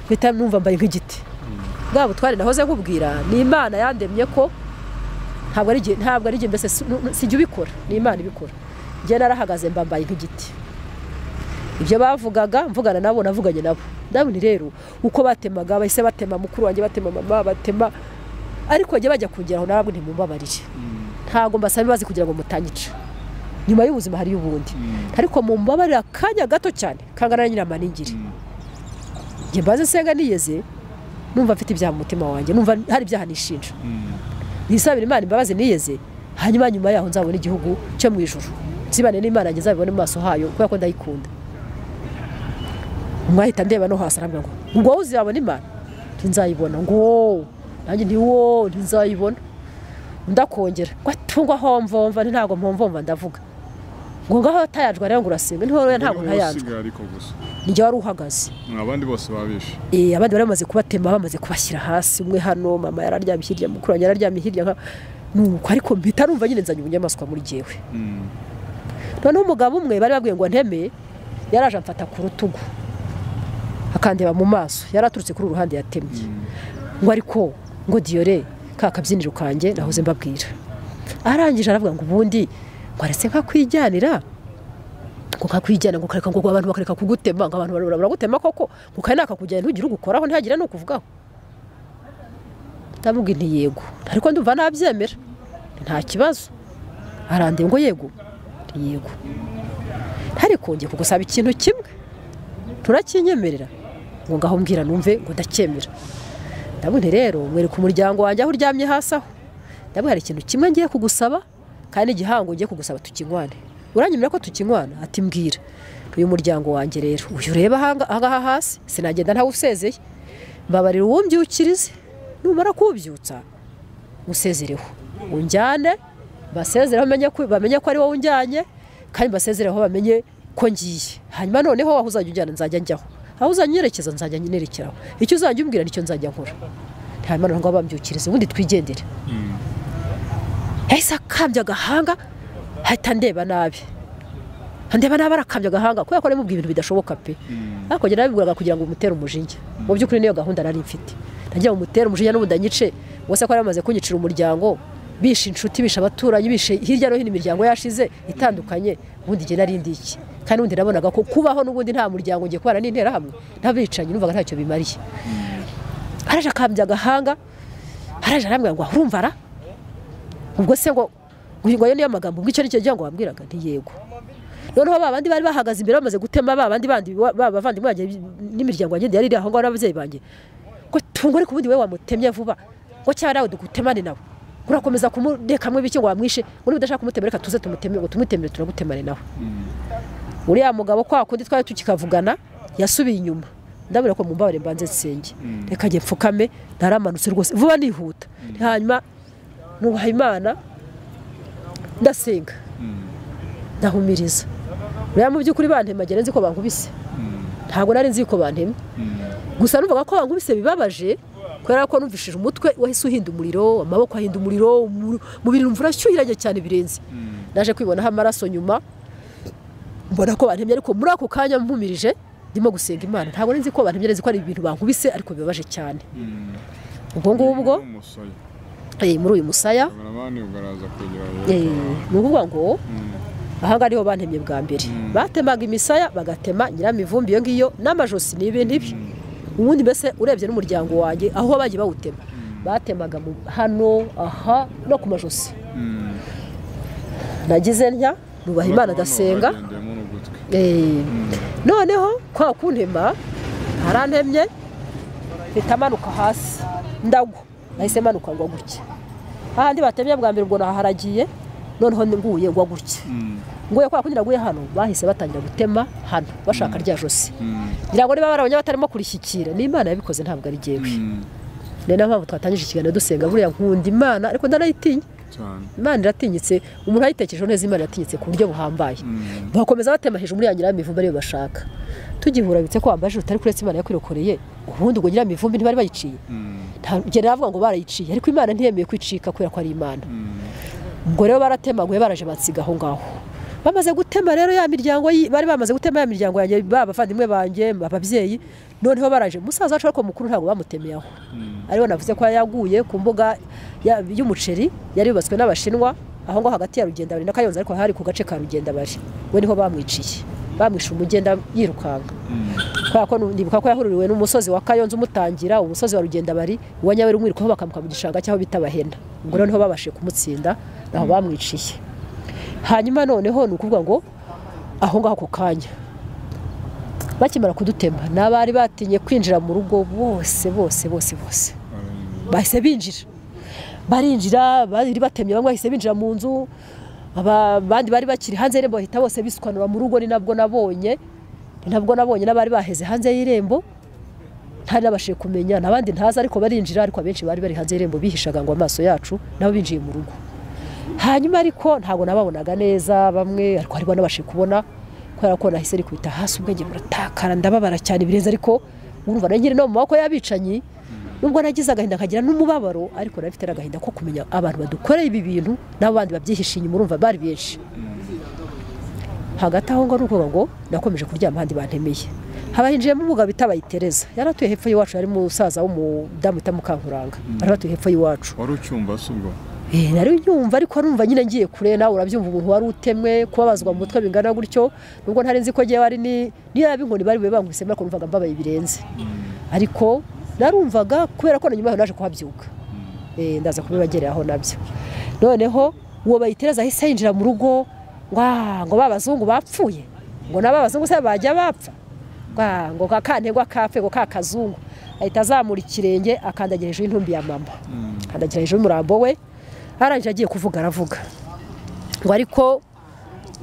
bita numva mbaye nk'igiti bwa butware nahoze nkubwira ni Imana yandemye ko ntabwo ari mbese sijye ubikora ni Imana ibikora njye narahagaze mbambaye nk'igiti ibyo bavugaga mvugana nabo navuganye nabo ndabona rero uko batemaga bahise batema mukuru wanjye batema mama batema ariko njye bajya kungeraho nabwo ntimumbabarire ntago mbasaba bazi kugira ngo mutanyica nyuma y'ubuzima hari ubundi ariko mumbabarira akanya gato cyane kangana nyina maningire njye mbaze senga niyeze numva mfite ibyaha mu mutima wanjye numva hari ibyaha nishinja nisabira Imana imbabazi niyeze hanyuma nyuma yaho nzabona igihugu cyo mu ijuru zibane n'Imana ngeze abibone mu maso hayo kubera ko ndayikunda mwahita ndeba no hasi arambwa ngo uzabona Imana nzayibona ngo nanjye nzayibona ndakongera gwatungwa homvomva ntago mpomvomva ndavuga ngo ngaho tayajwa rero ngo urasenga ntiho ntago ntayajwa nijye wari uhagaze abandi bose babishe abandi baramaze kubatema bamaze kubashyira hasi umwe hano mama yararyamye hirya mukuru wanjye yararyamye hirya nuko ariko mpita numva nyine nzanye ubunyamaswa muri jewe none umugabo umwe bari babwiye ngo nteme yaraje amfata ku rutugu akandeba mu maso yaraturutse kuri uruhande yatemye ngo ariko ngo Diore kakabyiniro kanje nahoze mbabwira arangije aravuga ngo ubundi baretse kakwijyanira ngo kakwijyana ngo kareka ngo abantu bakareka kugutema ngo abantu baragutema koko ngo kandi nakakujyana ntugire ugukoraho ntihagira no kuvugaho ndamubwi nti yego ariko ndumva nabyemera nta kibazo arande ngo yego ariko ngiye kugusaba ikintu kimwe turakinyemerera ngo ngaho mbwira numve ngo ndacyemera ndabone rero mwereka umuryango wanjye aho uryamye hasi aho ndabwo hari ikintu kimwe ngiye kugusaba kandi igihango ngiye kugusaba tukinywane uranyemera ko tukinywana ati mbwira uyu muryango wanjye rero uyu ureba aha hasi sinagenda ntawe usezeye mbabarira uwumbyukirize numara kubyutsa musezereho unjyane basezereho bamenye ko ari wowe unjyanye kandi basezereho bamenye ko ngiye hanyuma noneho aho uzajya unjyana nzajya njyaho aho uzanyerekeza nzajya nyerekeraho icyo uzajya umbwira nicyo nzajya nkora hanyuma ngo bambyukirize ubundi twigendere yahise akambya agahanga hahita ndeba nabi arakambya agahanga kubera ko namubwiye ibintu bidashoboka pe ariko njye nabibwiraga kugira ngo umutere umujinya mu by'ukuri niyo gahunda nari mfite nagiye umutere umujinya n'ubundi anyice wose ko yari amaze kunyicira umuryango bishe inshuti bishe abaturanyi bishe hirya no hino imiryango yashize itandukanye ubundi njye nari ndiki kandi ubundi nabonaga ko kubaho n'ubundi nta muryango ngiye kubana n'intera hamwe ntabicanyi numvaga ntacyo bimariye araje akambya agahanga araje arambwira ngo urumva ara ubwo se ngo niyo magambo ubwo icyo nicyo gihe ngo wambwiraga nti yego noneho babandi bari bahagaze imbere bamaze gutema babandi bavandimwe banjye n'imiryango yanjye yari iri aho ngaho n'ababyeyi banjye ngo tungo ariko ubundi we wamutemye vuba ngo cyangwa nawe dugutemane nawe urakomeza kumurekamwe biki ngo wamwishe ngo niba udashaka kumutemera reka tuze tumutemere ngo tumutemere turagutemane nawe uriya mugabo kwa kundi twari tukikavugana yasubiye inyuma ndabona ko mumbabare mbanze nsenge reka nge mfukame naramanutse rwose vuba nihuta hanyuma nubaha Imana ndasenga ndahumiriza rero mu by'ukuri bantemagera nzi ko bankubise ntabwo nari nzi ko bantemye gusa numvaga ko bankubise bibabaje kubera ko numvishije umutwe wahise uhinda umuriro amaboko ahinda umuriro umubiri numva urashyuhiranye cyane birenze naje kwibonaho amaraso nyuma mbona ko bantemye ariko muri ako kanya mpumirije ndimo gusenga Imana ntabwo nzi ko bantemye nzi ko ari ibintu bankubise ariko bibabaje cyane ubwo ngubwo muri uyu musaya ni ukuvuga ngo ahanga ariho bantemye bwa mbere batemaga imisaya bagatema nyiramivumbi iyo ngiyo n'amajosi ni ibintu ibi ubundi mbese urebye n'umuryango wanjye aho bagiye bawutema batemaga hano aha no ku majosi nagize ntya nubaha Imana ndasenga noneho kwa kuntema harantemye bitamanuka hasi ndagwa nahise manuka ngo gutya ahandi batemye bwa mbere ubwo naharagiye noneho nguye ngo gutya nguye kwa kundi naguye hano bahise batangira gutema hano bashaka rya josi ngira ngo niba barabonye batarimo kurishyikira ni Imana yabikoze ntabwo ari jewe nena mpamvu twatangije ikiganiro dusenga buriya nkunda Imana ariko ndanayitinya Imana iratinyitse umuntu ayitekereje neza Imana iratinyitse ku buryo buhambaye bakomeza batema hejuru muri ya nyiramivumbi ariyo bashaka tugihura bitse ko ambaje utari kuretse Imana yakwirokoreye ubundi ngo nyiramivumbi ntibari bayiciye nge navuga ngo barayiciye ariko Imana ntiyemeye kwicika kubera ko ari Imana ubwo rero baratemaguye baraje batsiga aho ngaho bamaze gutema rero ya miryango bari bamaze gutema ya miryango yanjye babavandimwe banjye ababyeyi noneho baraje musaza wacu ariko mukuru ntabwo bamutemeye aho ariho navuze ko yaguye ku mbuga y'umuceri yari yubatswe n'abashinwa aho ngo hagati ya Rugendabari na Kayonza ariko hari ku gace ka Rugendabari we niho bamwiciye bamwishe umugenda yirukanka kwa ko ndibuka ko yahururiwe n'umusozi wa Kayonza umutangira umusozi wa Rugendabari wanyawe rumwirikaho bakamuka mu gishanga cyaho bitabahena ngo noneho babashe kumutsinda naho bamwiciye hanyuma noneho nukuvuga ngo aho ngaho ku kanya bakimara kudutema nabari batinye kwinjira mu rugo bose bahise barinjira bari batemye bamwe bahise binjira mu nzu abandi bari bakiri hanze y'irembo bahita bose biswanura mu rugo ni nabwo nabonye n'abari baheze hanze y'irembo ntari nabashije kumenya nabandi ntaza ariko barinjira ariko abenshi bari hanze y'irembo bihishaga ngo amaso yacu nabo binjiye mu rugo hanyuma ariko ntabwo nababonaga neza bamwe ariko hari banabashije kubona kubera ko nahise rikubita hasi ubwenge buratakara ndababara cyane birenze ariko urumva nangire no mu maboko y'abicanyi nubwo nagize agahinda kagira n'umubabaro ariko nafite agahinda ko kumenya abantu badukoreye ibi bintu n'abandi babyihishe inyuma urumva bari benshi hagati aho ngo nakomeje kuryama handi bantemeye habahinjiyemo umugabo bitabayitereza yaratuye hepfo y'iwacu ari musaza w'umudamu utamukankuranga aratuye hepfo y'iwacu wari ucyumba subwo nari nyumva ariko arumva nyine ngiye kure nawe urabyumva umuntu wari utemwe kubabazwa mu mutwe bingana gutyo nubwo ntari nzi ko giye wari niyo yabinkoni bari bangwisema ariko numvaga mbabaye birenze ariko narumvaga kubera ko nyuma naje kuhabyuka ndaza kubibagereraho nabyo noneho uwo bayitereza ahise yinjira mu rugo ngo babazungu bapfuye ngo n'ababazungu se bajya bapfa ngo kakantengwa kapfe ngo kakazungu ahita azamura ikirenge akandagira hejuru y'intumbi ya mama akandagira hejuru y'umurambo we arangije agiye kuvuga aravuga ngo ariko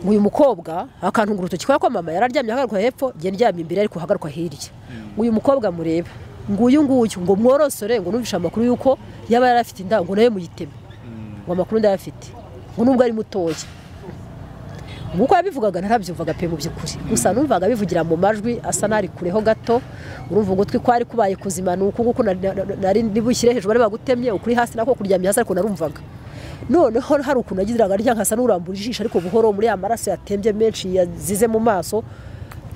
uyu mukobwa akantungura urutoki kubera ko mama yararyamye ahagaruka hepfo ngiye ndyamye imbere ariko hagaruka hirya uyu mukobwa mureba nguyu ngo mworosore ngo numvishe amakuru yuko yaba yarafite inda ngo nawe muyiteme ngo amakuru ndayafite ngo nubwo ari mutoya uko yabivugaga narabyumvaga pe mu by'ukuri gusa numvaga bivugira mu majwi asa nari kureho gato urumva ngo twari kubaye kuzima nuko nguko nari nibushyire hejuru bari bagutemye ukuri hasi nako kuryamye hasi ariko narumvaga noneho hari ukuntu nagiziraga rya nkasa n'urambura ijisho ariko buhoro muri amaraso yatembye menshi yazize mu maso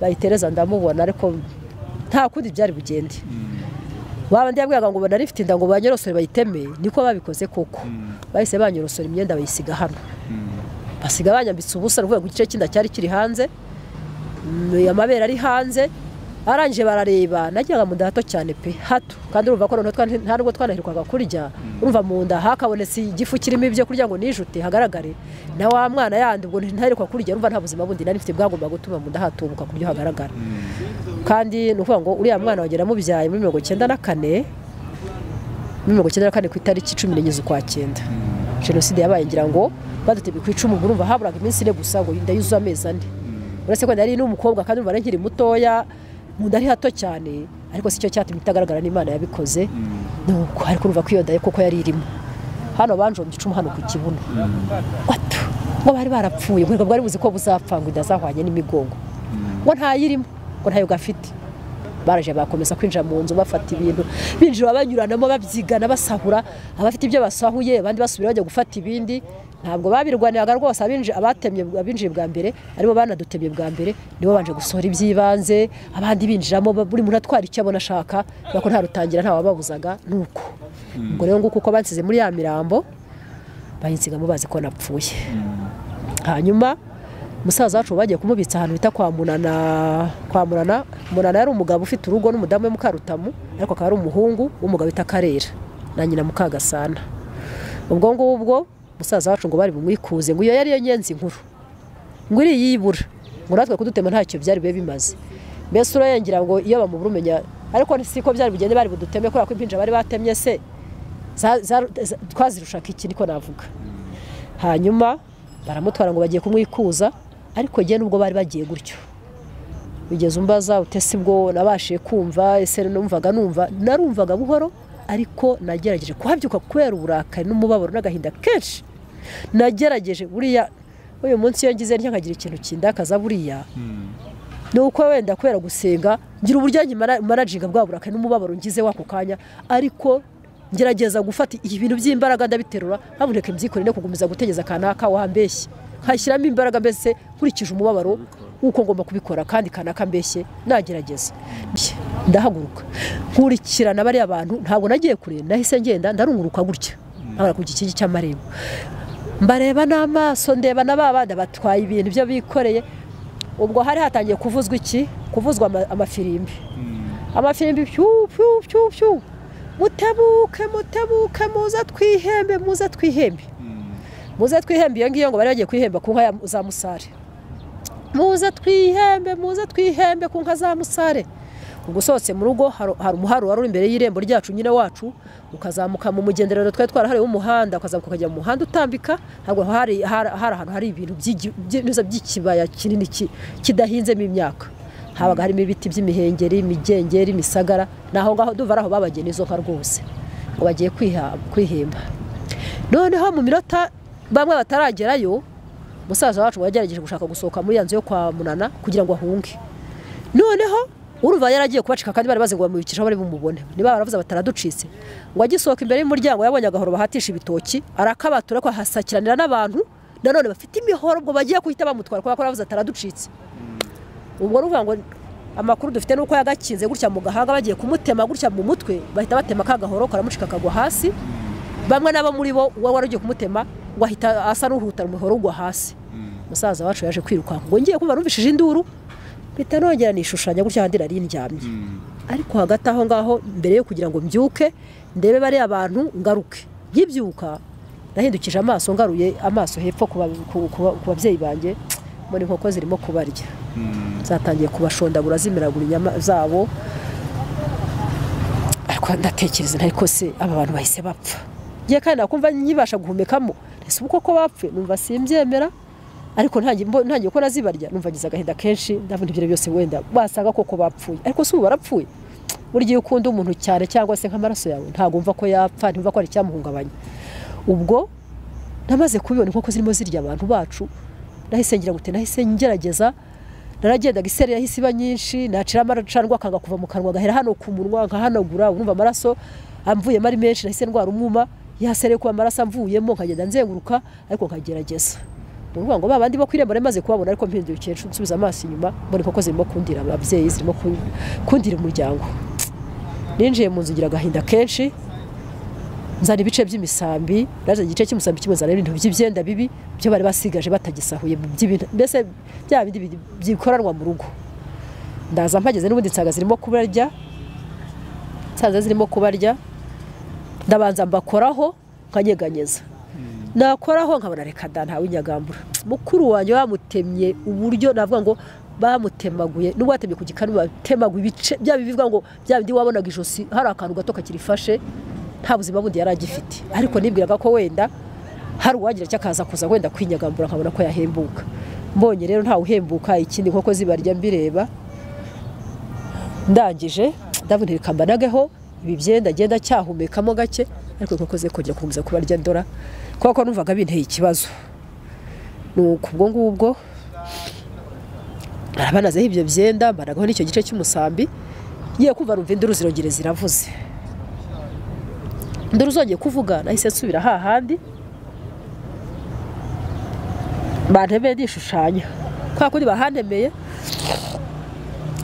bayitereza ndamubona ariko nta kundi byari bugende babandi yabwaga ngo bana rifite inda ngo banyorosore bayiteme niko babikoze koko bahise banyorosora imyenda bayisiga hano basiga banyambitse ubusa ruvuye ku gice cy'inda cyari kiri hanze amabere ari hanze arangije barareba nagiraga mu nda hato cyane pe hato kandi urumva ko nta nubwo twanahirwaga kurya urumva mu nda hakabonetse igifu kirimo ibyo kurya ngo nijute hagaragare na wa mwana yandi ubwo ntaherekwa kurya urumva nta buzima bundi nari mfite bwagomba gutuma mu nda hatubuka ku buryo hagaragara kandi ni ukuvuga ngo uriya mwana wagera mubyaye muri 1994 ku itariki 14 z'Ukwakira jenoside yabaye ngira ngo badutebe ku 10 urumva haburaga iminsi ine gusa ngo inda yuzuye amezi ane uretse ko nari n'umukobwa kandi urumva nkiri mutoya mu nda ari hato cyane ariko si cyo cyatumye itagaragara n'Imana yabikoze nuko ariko urumva ko iyo nda koko yari irimo hano banjombye icumu hano ku kibuno wato ngo bari barapfuye ngo bwari buzi ko buzapfa ngo idazahwanye n'imigongo ngo ntayirimo ngo ntayo gafite baraje bakomeza kwinjira mu nzu bafata ibintu binjira banyuranamo babyigana basahura abafite ibyo basahuye abandi basubira bajya gufata ibindi ntabwo babirwaniraga rwose abinjiye bwa mbere aribo banadutemye bwa mbere nibo banje gusohora iby'ibanze abandi binjiramo buri muntu atwara icyo abona ashaka bako nta rutangira nta wababuzaga nuko ngo rero nguko uko bansize muri ya mirambo bayinsigamo bazi ko napfuye hanyuma musaza wacu bagiye kumubitsa ahantu bita kwa Munana yari umugabo ufite urugo n'umudamu we Mukarutamu ariko akaba ari umuhungu w'umugabo bita Karera na nyina Mukagasana ubwo ngubwo musaza wacu ngo bari bumwikuze ngo iyo yari yo nyenzi inkuru ngo iri yibura ngo natwe kudutema ntacyo byari bibe bimaze mbese urayengira ngo iyo bamubura umenya ariko siko byari bigende bari buduteme kubera ko impinja bari batemye se twazirushaka iki niko navuga hanyuma baramutwara ngo bagiye kumwikuza ariko giye nubwo bari bagiye gutyo bigeze umbaza utese bwo nabashiye kumva ese narumvaga buhoro ariko nagerageje kuhabyuka kubera uburakari n'umubabaro n'agahinda kenshi nagerageje buriya uyu munsi iyo ngize nkagira ikintu kindakaza buriya nuko wenda kubera gusenga ngira uburyo managinga bwa burakari n'umubabaro ngize wako kanya ariko ngerageza gufata ibintu by'imbaraga ndabiterura haboneka imbyikore no kugumiza gutegeza kanaka wambeshye nkashyiramo imbaraga mbese nkurikije umubabaro uko ngomba kubikora kandi kanaka mbeshye nagerageza ndahaguruka nkurikirana bari abantu ntabwo nagiye kure nahise ngenda ndarunguruka gutya abara ku gikigi cy'amarembo mbareba n'amaso ndeba n'ababanda batwaye ibintu byo bikoreye ubwo hari hatangiye kuvuzwa amafirimbi pyu mutebuke muze twihembe iyo ngiyo ngo bari bagiye kwihemba ku nka za Musare muze twihembe ku nka za Musare ubwo sohotse mu rugo hari umuharo wari imbere y'irembo ryacu nyine wacu ukazamuka mu mugenderero twari twarahariwe umuhanda ukazamuka ukajya mu muhanda utambika ntabwo hari ahantu hari ibintu by'ikibaya kinini kidahinzemo imyaka habaga harimo ibiti by'imihengeri imigengeri imisagara naho ngaho duva aho babagena izo nka rwose ngo bagiye kwihemba noneho mu minota bamwe bataragerayo musaza wacu wagerageje gushaka gusohoka muri yanzu yo kwa Munana kugira ngo ahunge noneho urumva yaragiye kubacika kandi bari baze ngo bamubikisha bari bumubone niba baravuze bataraducitse ngo agisohoka imbere y'umuryango yabonye agahoro bahatisha ibitoki arakabatura ko hasakiranira n'abantu nanone bafite imihoro ubwo bagiye kuhita bamutwara kuko baravuze ataraducitse ubwo ruvuga ngo amakuru dufite nuko yagakinze gutya mu gahanga bagiye kumutema gutya mu mutwe bahita batema kagahoro karamucika kagwa hasi bamwe nabo muri bo waragiye kumutema ngo ahita asa n'uhutara umuhoro ugwa hasi musaza wacu yaje kwiruka ngo ngiye kuba numvishije induru bita nongera nishushanya gutya handi nari ndyamye ariko hagati aho ngaho mbere yo kugira ngo mbyuke ndebe bari abantu ngaruke nkibyuka nahindukije amaso ngaruye amaso hepfo ku babyeyi banjye muri inkoko zirimo kubarya zatangiye kubashondagura zimiragura inyama zabo ariko ndatekereza ariko se aba bantu bahise bapfa ngiye kandi nakumva nyibasha guhumekamo ese uko ko bapfe numva simbyemera ariko ntangiye ko nazibarya numva ngize agahinda kenshi ndavuga ibyo byose wenda basanga koko bapfuye ariko se ubu barapfuye burya ukunda umuntu cyane cyangwa se nk'amaraso yawe ntago umva ko yapfa ntumva ko ari cyamuhungabanya ubwo namaze kubibona inkoko zirimo zirya abantu bacu nahise ngerageza naragendaga iseri yahise iba nyinshi nacira amaracandwa akanga kuva mu kanwa gahera hano ku munwa nkahanagura urumva amaraso amvuyemo ari menshi nahise ndwara umwuma yasereye kuba amaraso amvuyemo nkagenda nzenguruka ariko nkagerageza urumva ngo babandi bo kwiremba maze kubabona ariko mpindukiye nsubiza amaso inyuma mbona inkoko zirimo kundira ababyeyi zirimo kundira umuryango ninjiye mu nzu ngira agahinda kenshi nzana ibice by'imisambi naje igice cy'umusambi kimwe nzana ibintu by'ibyenda bibi byo bari basigaje batagisahuye by'ibintu mbese bya bindi byikoranwa mu rugo ndaza mpageze n'ubundi nsaga zirimo kubarya ndabanza mbakoraho nkanyeganyeza nakoraho nkabona reka ntawe inyagambura mukuru wanjye bamutemye uburyo navuga ngo bamutemaguye n'ubwo batemye ku gikanu batemaguye ibice bya bivuga ngo bya bindi wabonaga ijosi hari akantu gato kakirifashe nta buzima bundi yari agifite ariko nibwiraga ko wenda hari uwagira cyakaza kuza wenda kwinyagambura nkabona ko yahembuka mbonye rero ntawe uhembuka ikindi nkoko zibarya mbireba ndangije ndavuga ntikambanageho ibi byenda agenda cyahumekamo gake ariko kokoze kongera kumza kuba rya ndora kuko numvaga binteye ikibazo nuko ubwo ngubwo arabanazeho ibyo byenda mbanagaho n'icyo gice cy'umusambi ngiye kumva rumva induru zirongere ziravuze induru zongeye kuvuga nahise nsubira hahandi bantemeye ndishushanya kwa kundi bahantemeye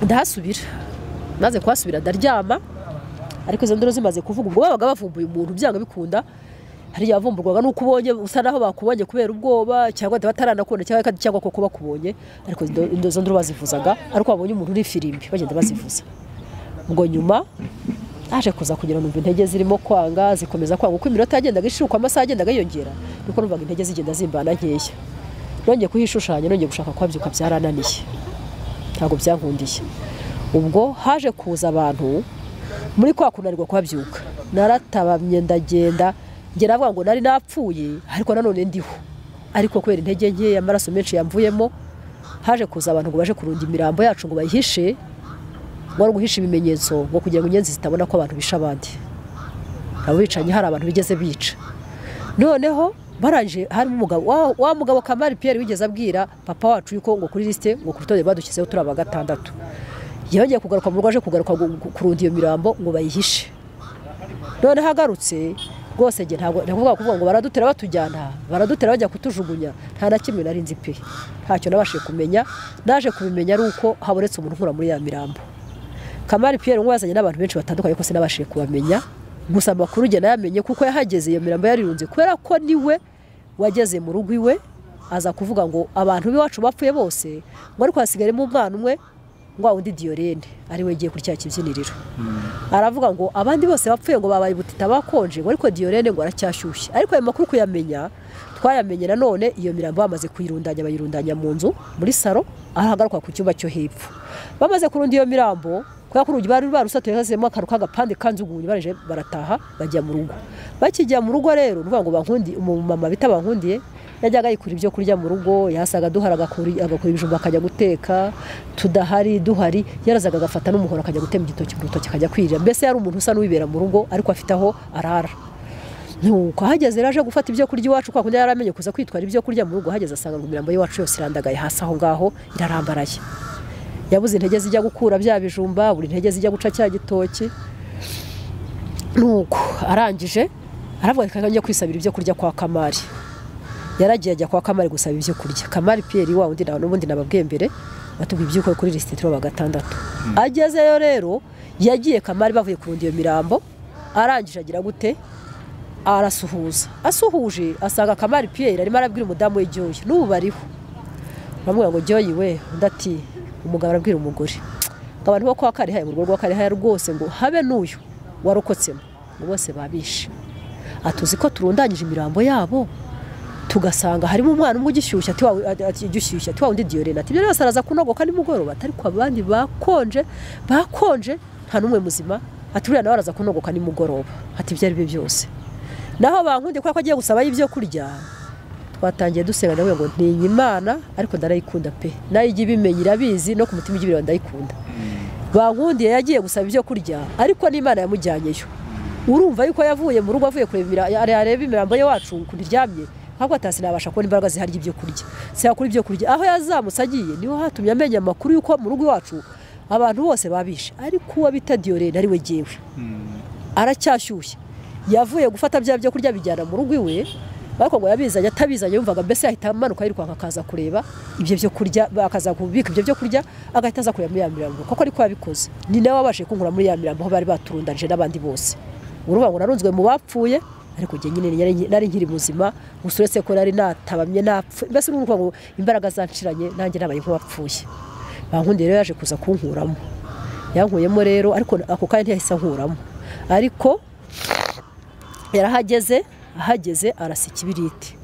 ndahasubira maze kuhasubira ndaryama ariko izo nduru zimaze kuvuga ubwo babaga bavumbuye umuntu byanga bikunda hari yavumburwaga nuko ubonye usa naho bakubonye kubera ubwoba cyangwa bataranakunda cyangwa koko bakubonye ariko izo nduru bazivuzaga ariko babonye umuntu uri firimbi bagenda bazivuza ubwo nyuma aje kuza kugira numva intege zirimo kwanga zikomeza kwanga uko iminota yagendaga ishuka amasaha yagendaga yiyongera niko numvaga intege zigenda zimbana nkeya nongeye kuhishushanya nongeye gushaka kwabyuka byarananiye ntabwo byankundiye ubwo haje kuza abantu muri kwa kunanirwa kwabyuka naratabamye ndagenda ngera avuga ngo nari napfuye ariko nanone ndiho ariko kubera intege nke amaraso menshi yamvuyemo haje kuza abantu ngo baje kurunda imirambo yacu ngo bayihishe ngo guhisha ibimenyetso ngo kugira ngo inyenzi zitabona ko abantu bisha abandi abo bicanye hari abantu bigeze bica noneho baranje harimo umugabo wa mugabo Kamari Pierre wigeze abwira papa wacu yuko ngo kuri liste ngo kurutonde badukizeho turi aba gatandatu yongeye kugaruka mu rwaje kugaruka kurunda iyo mirambo ngo bayihishe none hagarutse rwose nge ntabwo kuvuga ngo baradutera batujyana baradutera bajya kutujugunya nta na kimwe nari nzi pe ntacyo nabashije kumenya naje kubimenya ari uko habonetse umuntu nkura muri ya mirambo Kamari Pierre ngo yazanye n'abantu benshi batandukanye ko sinabashije kubamenya gusa amakuru nge nayamenye kuko yahageze iyo mirambo yarirunze kubera ko niwe wageze mu rugo iwe aza kuvuga ngo abantu biwacu bapfuye bose ngo ariko hasigaremo umwana umwe ngo wundi Diorene ari we giye kuri cya kibyiniriro aravuga ngo abandi bose bapfuye ngo babaye butita bakonje ngo ariko Diorene ngo aracyashyushye ariko ayo makuru kuyamenya twayamenye nanone iyo mirambo bamaze bayirundanya mu nzu muri saro ahagaruka ku cyumba cyo hepfo bamaze kurunda iyo mirambo kwa kurugi bari barusatuye hasemo akaruka gapande kanzugunye baje barataha bajya mu rugo bakijya mu rugo rero nuvuga ngo bankundi umumama bita bankundiye yajyaga yikura ibyo kurya mu rugo yasaga duharaga agakora ibijumba akajya guteka tudahari duhari yarazaga agafata n'umuhoro akajya gutema igitoki mu rutoki akajya kwirira mbese yari umuntu usa n'uwibera mu rugo ariko afite aho arara nuko hageze raje gufata ibyo kurya iwacu kwa kundi yaramenye kuza kwitwara ibyo kurya mu rugo hageze asanga ngo imirambo y'iwacu yose irandagaye hasi aho ngaho irarambaraye yabuze intege zijya gukura bya bijumba buri intege zijya guca cya gitoki nuko arangije aravuga ko ajya kwisabira ibyo kurya kwa Kamari yaragiye ajya kwa Kamari gusaba ibyo kurya Kamari Pierre wa undi n'ubundi nababwiye mbere batubwiye ibyuko kuri liste turo bagatandatu agezeyo rero yagiye Kamari bavuye kurunda iyo mirambo arangije agira gute asuhuje asanga Kamari Pierre arimo arabwira umudamu we Joyi n'ubu bariho bamwe ngo Joyi we ndati umugabo arabwira umugore abantu bo kwa Karihaye mu rugo rwa Karihaye rwose ngo habe n'uyu warokotsemo ngo bose babishe atuzi ko turundanyije imirambo yabo tugasanga harimo umwana umwe ugishyushya ati wundi Diorene ati byo yose araza kunogoka nimugoroba atari kwa abandi bakonje nta numwe muzima ati buriya nawe araza kunogoka nimugoroba ati byari byo byose naho bankunde ko agiye gusaba ibyo kurya twatangiye dusenga nawe ngo ntinya Imana ariko ndarayikunda pe nayo ijye ibimenye irabizi no ku mutima ijye ndayikunda bankundiye yagiye gusaba ibyo kurya ariko n'Imana yamujyanyeyo urumva yuko yavuye mu rugo avuye kureba areba imirambo yacu kundiryamye ahubwo atasinabasha kubona imbaraga ziharya ibyo kurya yakura ibyo kurya aho yazamutse agiye niho hatumye amenya amakuru yuko mu rugo iwacu abantu bose babishe ariko uwo bita Diorene ari we jewe aracyashyushye yavuye gufata byo kurya bijyana mu rugo iwe ariko ngo yabizanye atabizanye yumvaga mbese yahita amanuka yirukanka akaza kureba ibyo byo kurya akaza kubika ibyo byo kurya agahita aza kureba muri ya mirambo kuko ariko yabikoze ni nawe wabashije kunkura muri ya mirambo aho bari baturundanije n'abandi bose uruvuga ngo narunzwe mu bapfuye ariko je nyine nari nkiri muzima gusuretse ko nari natabamye napfu mbese n'uruvuga ngo imbaraga zanshiranye nanjye nabaye nk'abapfuye bankundiye rero yaje kuza kunkuramo yankuyemo rero ariko ako kandi ntiyahise nkuramo ariko yarahageze arasa ikibiriti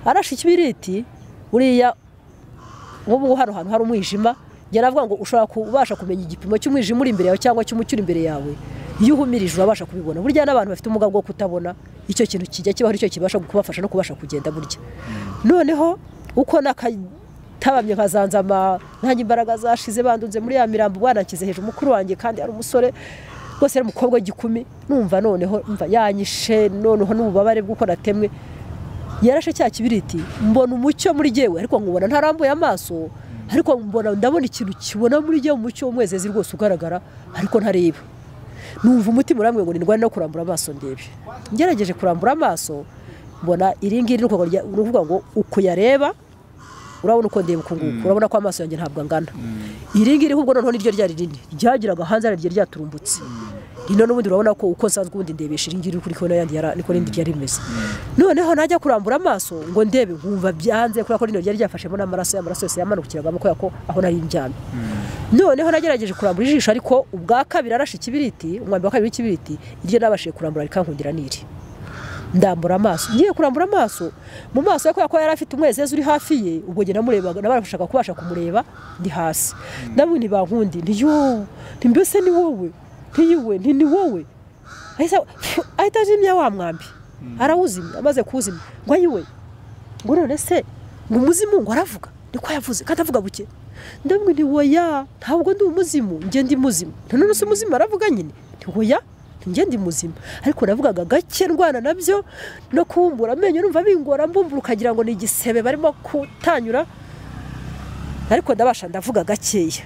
arasha ikibiriti uriya nk'ubu hano hantu hari umwijima yaravuga ngo ushobora kubasha kumenya igipimo cy'umwijima uri imbere yawe cyangwa cy'umucyo imbere yawe iyo uhumirije urabasha kubibona burya n'abantu bafite ubumuga bwo kutabona icyo kintu kijya kibaho icyo kibasha kubafasha no kubasha kugenda burya noneho uko tabamye nkazanzama ntange imbaraga zashize bandunze muri ya mirambo bwanakize hejuru mukuru wanjye kandi ari umusore rwose ari umukobwa w'igikumi numva noneho yanyishe noneho n'ububabare bw'uko natemwe yarashe cya kibiriti mbona umucyo muri jewe ariko nkubona ntarambuye amaso ariko ndabona ikintu kibona muri jewe umucyo w'umwezezi rwose ugaragara ariko ntareba numva umutima uramwe ngo ndwane no kurambura amaso ndebe ngerageje kurambura amaso mbona iringiri nukuvuga ngo uko yareba urabona uko ndeba ukunguka urabona ko amaso yanjye ntabwo angana iringiri ahubwo noneho niryo ryari rinini ryagiraga hanze ari ryaturumbutse ino n'ubundi urabona ko uko nsanzwe ubundi ndebesha iringiri kuri kona yandi niko rindi ryari rimeze noneho najya kurambura amaso ngo ndebe nkumva byanze kubera ko rino ryari ryafashemo n'amaraso yose yamanukiragamo kubera ko aho nari njyamye noneho nagerageje kurambura ijisho ariko ubwa kabiri arashe ikibiriti umwambi wa kabiri w'ikibiriti iryo nabashije kurambura rikankundira niri ndambura amaso ngiye kurambura amaso mu maso ko yari afite umwezezi uri hafi ye ubwo nge namurebaga nabarashaka kubasha kumureba ndi hasi namwe ntibankundi mbese ni wowe ni wowe ahita ajimya wa mwambi arawuzimya amaze kuwuzimya ngo ayiwe ngo none se ngo umuzimu ngo aravuga niko yavuze kandi avuga buke ndabwo ni woya ntabwo ndi umuzimu nge ndi muzimu none se umuzimu aravuga nyine ni woya nge ndi muzima ariko navugaga gake ndwana nabyo no kumbura amenyo numva bingora mbumbura ukagira ngo ni igisebe barimo kutanyura ariko ndabasha ndavuga gakeya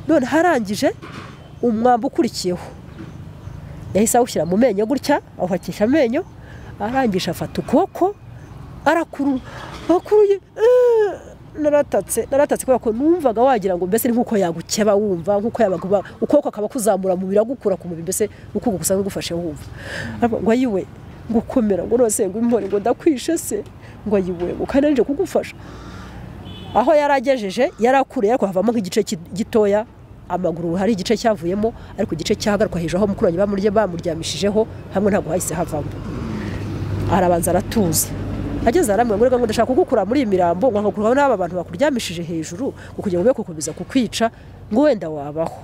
none harangije umwambi ukurikiyeho yahise awushyira mu menyo gutya awuhakisha amenyo arangije afata ukuboko arakuruye naratatse kubera ko numvaga wagira ngo mbese ni nkuko yagukeba wumva nkuko yabaguba ukuboko akaba kuzamura mu biragukura ku mubiri mbese uko gusanzwe gufashe wumva ngo ayiwe gukomera ngo rose ngo impore ngo ndakwishe se ngo ayiwe ngo kandi nje kugufasha aho yaragejeje yarakuriye ariko havamo nk'igice gitoya amaguru hari igice cyavuyemo ariko igice cyahagaruka hejuru aho mukuru wanjye bamuryamishijeho hamwe ntabwo hahise havamo arabanza aratuza ageze aramwe ngo ndashaka kugukura muri imirambo ngo nkakuraho n'aba bantu bakuryamishije hejuru kugira ngo ube kukomeza kukwica ngo wenda wabaho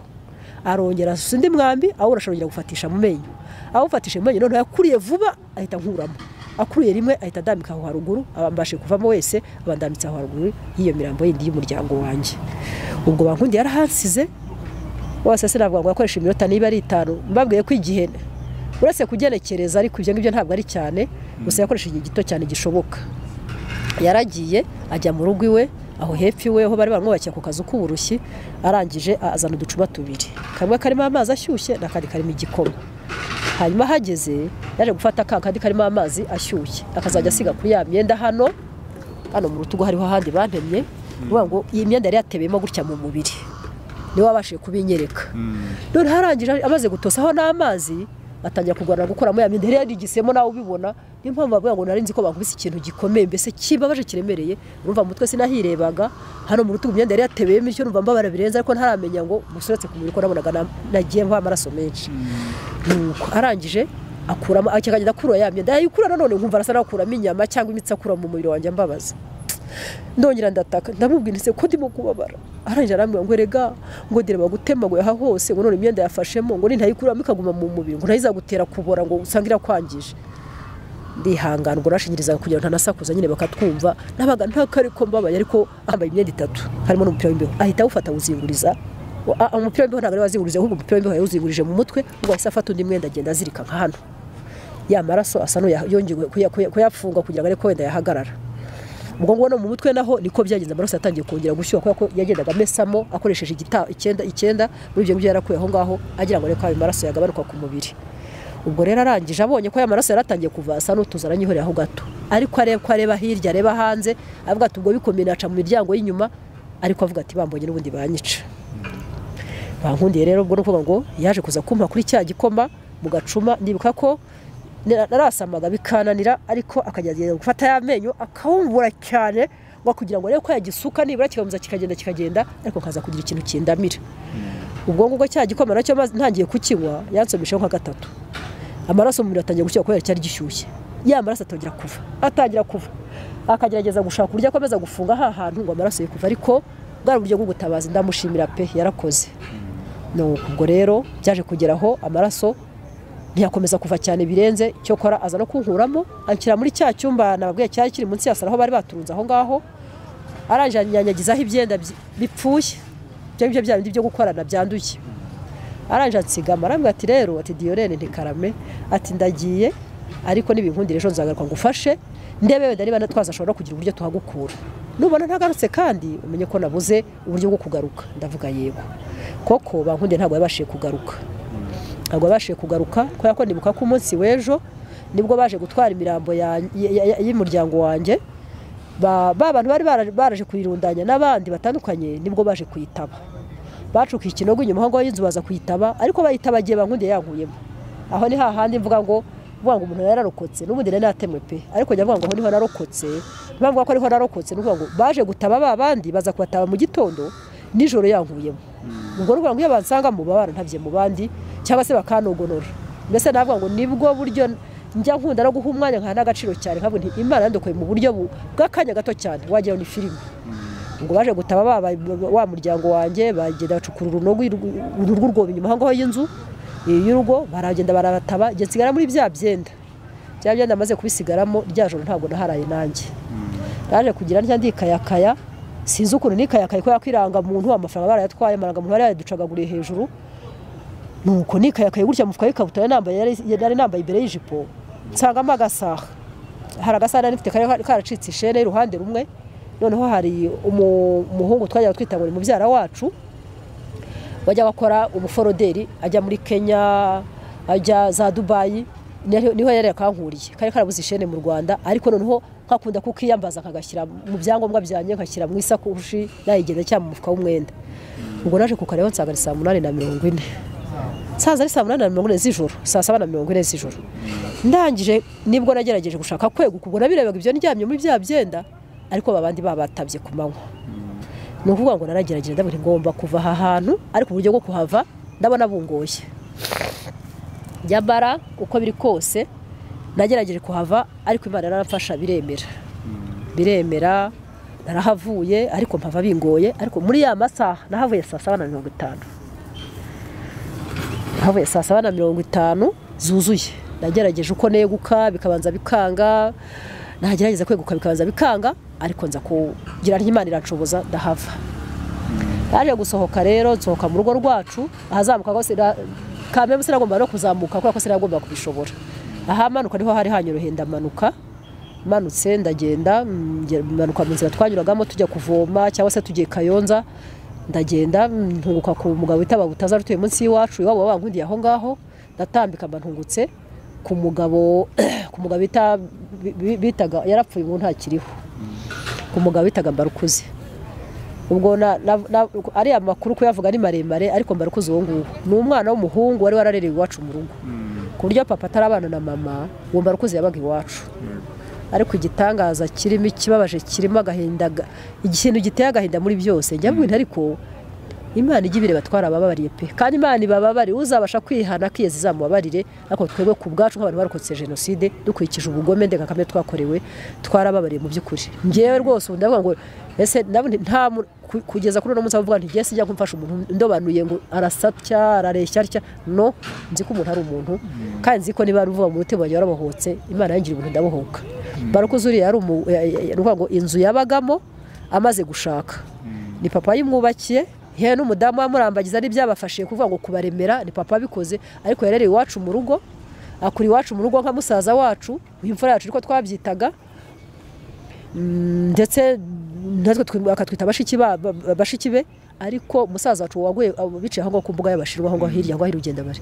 arongera asundi mwambi aho urashobora gufatisha mu menyo aho ufatisha mu menyo none yakuriye vuba ahita nkuramo akuriye rimwe ahita adambika aho haruguru abambashe kuvamo wese abandamitse aho haruguru y'iyo mirambo yindi y'umuryango wanjye ubwo bankundi yarahansize wose sinavuga ngo yakoresha iminota niba ari 5 mbabwiye ko igihe uretse kugenekereza ariko ibyo ngibyo ntabwo ari cyane gusa yakoresha igihe gito cyane gishoboka yaragiye ajya mu rugo iwe aho hepfo iwe aho bari bamwubakiye ku kazu k'uburushyi arangije azana uducuba 2 kamwe karimo amazi ashyushye n'akandi karimo igikoma hanyuma hageze yaje gufata kandi karimo amazi ashyushye akazajya asiga kuri ya myenda hano mu rutugu hariho ahandi bantemye uvuga ngo iyi myenda yari yatebeyemo gutya mu mubiri niwe wabashije kubinyereka none harangije amaze gutosaho n'amazi atangira kugwana gukoramo ya myenda yari igisemo nawe ubibona niyo mpamvu bavuga ngo narinzi ko bankubise ikintu gikomeye mbese kibabaje kiremereye urumva mu mutwe sinahirebaga hano mu rutugu myenda yari yatebeyemo icyo numva mbabara birenze ariko ntaramenya ngo musuretse ku mubiri ko nabonaga nagiye mva amaraso menshi nuko arangije akuramo akagenda akura ya myenda yayikura none nkumva arasa nakuramo inyama cyangwa imitsi akura mu mubiri wanjye mbabaza ndongera ndataka ndamubwira se ko ndimo kubabara arangije arambwira ngo rega ngo dire bagutemaguye aha hose ngo none imyenda yafashemo ngo nintayikuramo ikaguma mu mubiri ngo ntayizagutera kubora ngo usangira kwangije ndihangana ngo rashinyiriza kugira ngo ntanasakuza nyine bakatwumva nabaga ntakariko mbabaye ariko ambaye imyenda 3 harimo n'umupira w'imbeho ahita awufata uzinguriza umupira w'imbeho ntabwo wazingurije ahubwo umupira w'imbeho yawuzingurije mu mutwe ngo ahise afata undi mwenda agenda azirika nka hano ya maraso asa yongiwe kuyafunga kugira ngo ariko wenda yahagarara ubwo ngo no mu mutwe naho niko byagenze amaraso yatangiye kongera gushyuha kuko yagendaga mesamo akoresheje icyenda muri ibyo ngibyo yarakuye aho ngaho agira ngo reka ayo maraso yagabanuka ku mubiri ubwo rero arangije abonye ko ya maraso yaratangiye kuva asa n'utuzara nyihorera aho gato ariko areba hirya areba hanze avuga ati ubwo bikomeye naca mu miryango y'inyuma ariko avuga ati bambonye n'ubundi banyica bankundiye rero ubwo no kuvuga ngo yaje kuza kumpa kuri cya gikoma mu gacuma ndibuka ko narasamaga bikananira ariko akagerageza gufata y'amenyo akawumbura cyane ngo kugira ngo rero ko yagisuka nibura kikamuza kikagenda ariko kaza kugira ikintu kindamira ubwo ngubwo cya gikoma nacyo ntangiye kukinywa yansomisheho nka 3 amaraso mu mubiri atangiye gushyuha kubera cyari gishyushye ya maraso atangira kuva akagerageza gushaka uburyo akomeza gufunga ha hantu ngo amaraso ye kuva ariko bwari uburyo bwo gutabaza ndamushimira pe yarakoze ubwo rero byaje kugeraho amaraso ntiyakomeza kuva cyane birenze cyo kora aza no kunkuramo anshyira muri cya cyumba nababwiye cyari kiri munsi ya sara aho bari baturunze aho ngaho arangije anyanyagizaho ibyenda bipfuye byo bya bindi byo gukorana byanduye arangije atsigama arambwira ati rero ati Diorene ntikarame ati ndagiye ariko nibinkundire ejo nzagaruka ngufashe ndebe wenda niba twazashobora kugira uburyo tuhagukura nubona ntagarutse kandi umenye ko nabuze uburyo bwo kugaruka ndavuga yego koko bankunde ntabwo yabashiye kugaruka kubera ko nibuka ko umunsi w'ejo nibwo baje gutwara imirambo y'umuryango wanjye bantu bari baraje kuyirundanya n'abandi batandukanye nibwo baje kuyitaba bacukiye ikinogo inyuma aho y'inzu baza kuyitaba ariko bayitabagiye bankunde yankuyemo aho ni hahandi mvuga ngo umuntu yararokotse n'ubundi rero natemwe pe ariko njya mvuga ngo niho narokotse bavuga ko ariho narokotse n'uvuga ngo baje gutaba babandi baza kubataba mu gitondo nijoro yankuyemo ngo n'uvuga ngo iyo bansanga mu babana ntabye mu bandi cyangwa se bakanogonora mbese navuga ngo nibwo buryo njya nkunda no guha umwanya nka n'agaciro cyane nkavuga nti Imana yandokoye mu buryo bw'akanya gato cyane wagira ni filime ngo baje gutaba wa muryango wanjye bagenda bacukura urunogo rw'urwobo inyuma aho y'inzu y'urugo baragenda barabataba njye nsigara muri bya byenda amaze kubisigaramo rya joro ntabwo naharaye nanjye naje kugira ntya ndikayakaya sinzi ukuntu nikayakaye ko yakwiranga muntu amafaranga barayatwaye maranga muntu yaraducagaguriye hejuru nuko nikayakaye gutya mufuka y'ikabutura yari nambaye imbere y'ijipo nsangamo agasaha hari agasaha nari mfite karacitse ishene iruhande rumwe noneho hari umuhungu twajya twita ngo ni mubyara wacu bajya bakora umuforoderi ajya muri Kenya ajya za Dubai niho yari yakankuriye kari karabuze ishene mu Rwanda ariko noneho nkakunda kukiyambaza kagashyira mu byangombwa byanye nkashyira mu isakushi nayigenda cyane mu mufuka w'umwenda ubwo naje kukareho nsanga ari 8:40 saza ari 8:40 z'ijoro 7:40 z'ijoro ndangije nibwo nagerageje gushaka kweguka ubwo nabirebaga ibyo ndyamye muri bya byenda ariko babandi babatabye ku manywa nukuvuga ngo naragerageje ndabona ngomba kuva aha hantu ariko uburyo bwo kuhava ndabona bungoye Jabara uko biri kose nagerageje kuhava ariko Imana yaramfasha biremera narahavuye ariko mpava bingoye ariko muri ya masaha nahavuye 7:50 nahavuye 7:50 zuzuye nagerageje uko neguka bikabanza bikanga nagerageza kweguka bikabanza bikanga ariko nza kugira Imana iranshoboza ndahava yaje gusohoka rero nsohoka mu rugo rwacu ahazamuka gose kamwe sinagomba no kuzamuka kuko sinagomba kubishobora ahamanuka niho hari hanyoroheye ndamanuka manutse ndagenda manuka mu nzira twanyuragamo tujya kuvoma cyangwa se tugiye Kayonza ndagenda ntunguka ku mugabo witaba butaza rutuye munsi y'iwacu iwabo bankundiye aho ngaho ndatambika mbantungutse ku mugabo bitaga yarapfuye ngo ntakiriho ku mugabo bitaga Mbarukuze ubwo ari amakuru ko yavuga ni maremare ariko Mbarukuze uwo nguwo ni umwana w'umuhungu wari wararerewe iwacu mu rugo ku buryo papa atarabana na mama uwo Mbarukuze yabaga iwacu ariko igitangaza kirimo ikibabaje kirimo agahinda ikintu giteye agahinda muri byose njya mbwira ariko Imana igibire batwara ababariye pe kandi Imana ibababari uzabasha kwihana kiyezi zamubabarire ariko twebwe ku bwacu nk'abantu barokotse jenoside dukurikije ubugome ndengakamere twakorewe twarababariye mu by'ukuri ngewe rwose ndavuga ngo ese nta kugeza kuri uno munsi avuga nti Jesse njya kumfasha umuntu ndobanuye ngo arasatya arareshya atya no nzi ko umuntu ari umuntu kandi nzi ko niba ruvuga mu mutima yarabohotse Imana yangira ubuntu ndabohoka Mbarukuze uri yari ngo inzu yabagamo amaze gushaka ni papa yimwubakiye he n'umudamu wamurambagiza ari byabafashiye kuvuga ngo kubaremera ni papa bikoze ariko yarereye iwacu mu rugo akuri iwacu mu rugo nka musaza wacu imfura yacu ariko twabyitaga ndetse natwe akatwita bashiki be ariko musaza wacu waguye biciye aho ngo ku mbuga y'abashirwa aho ngo hirya ngo hirugenda bari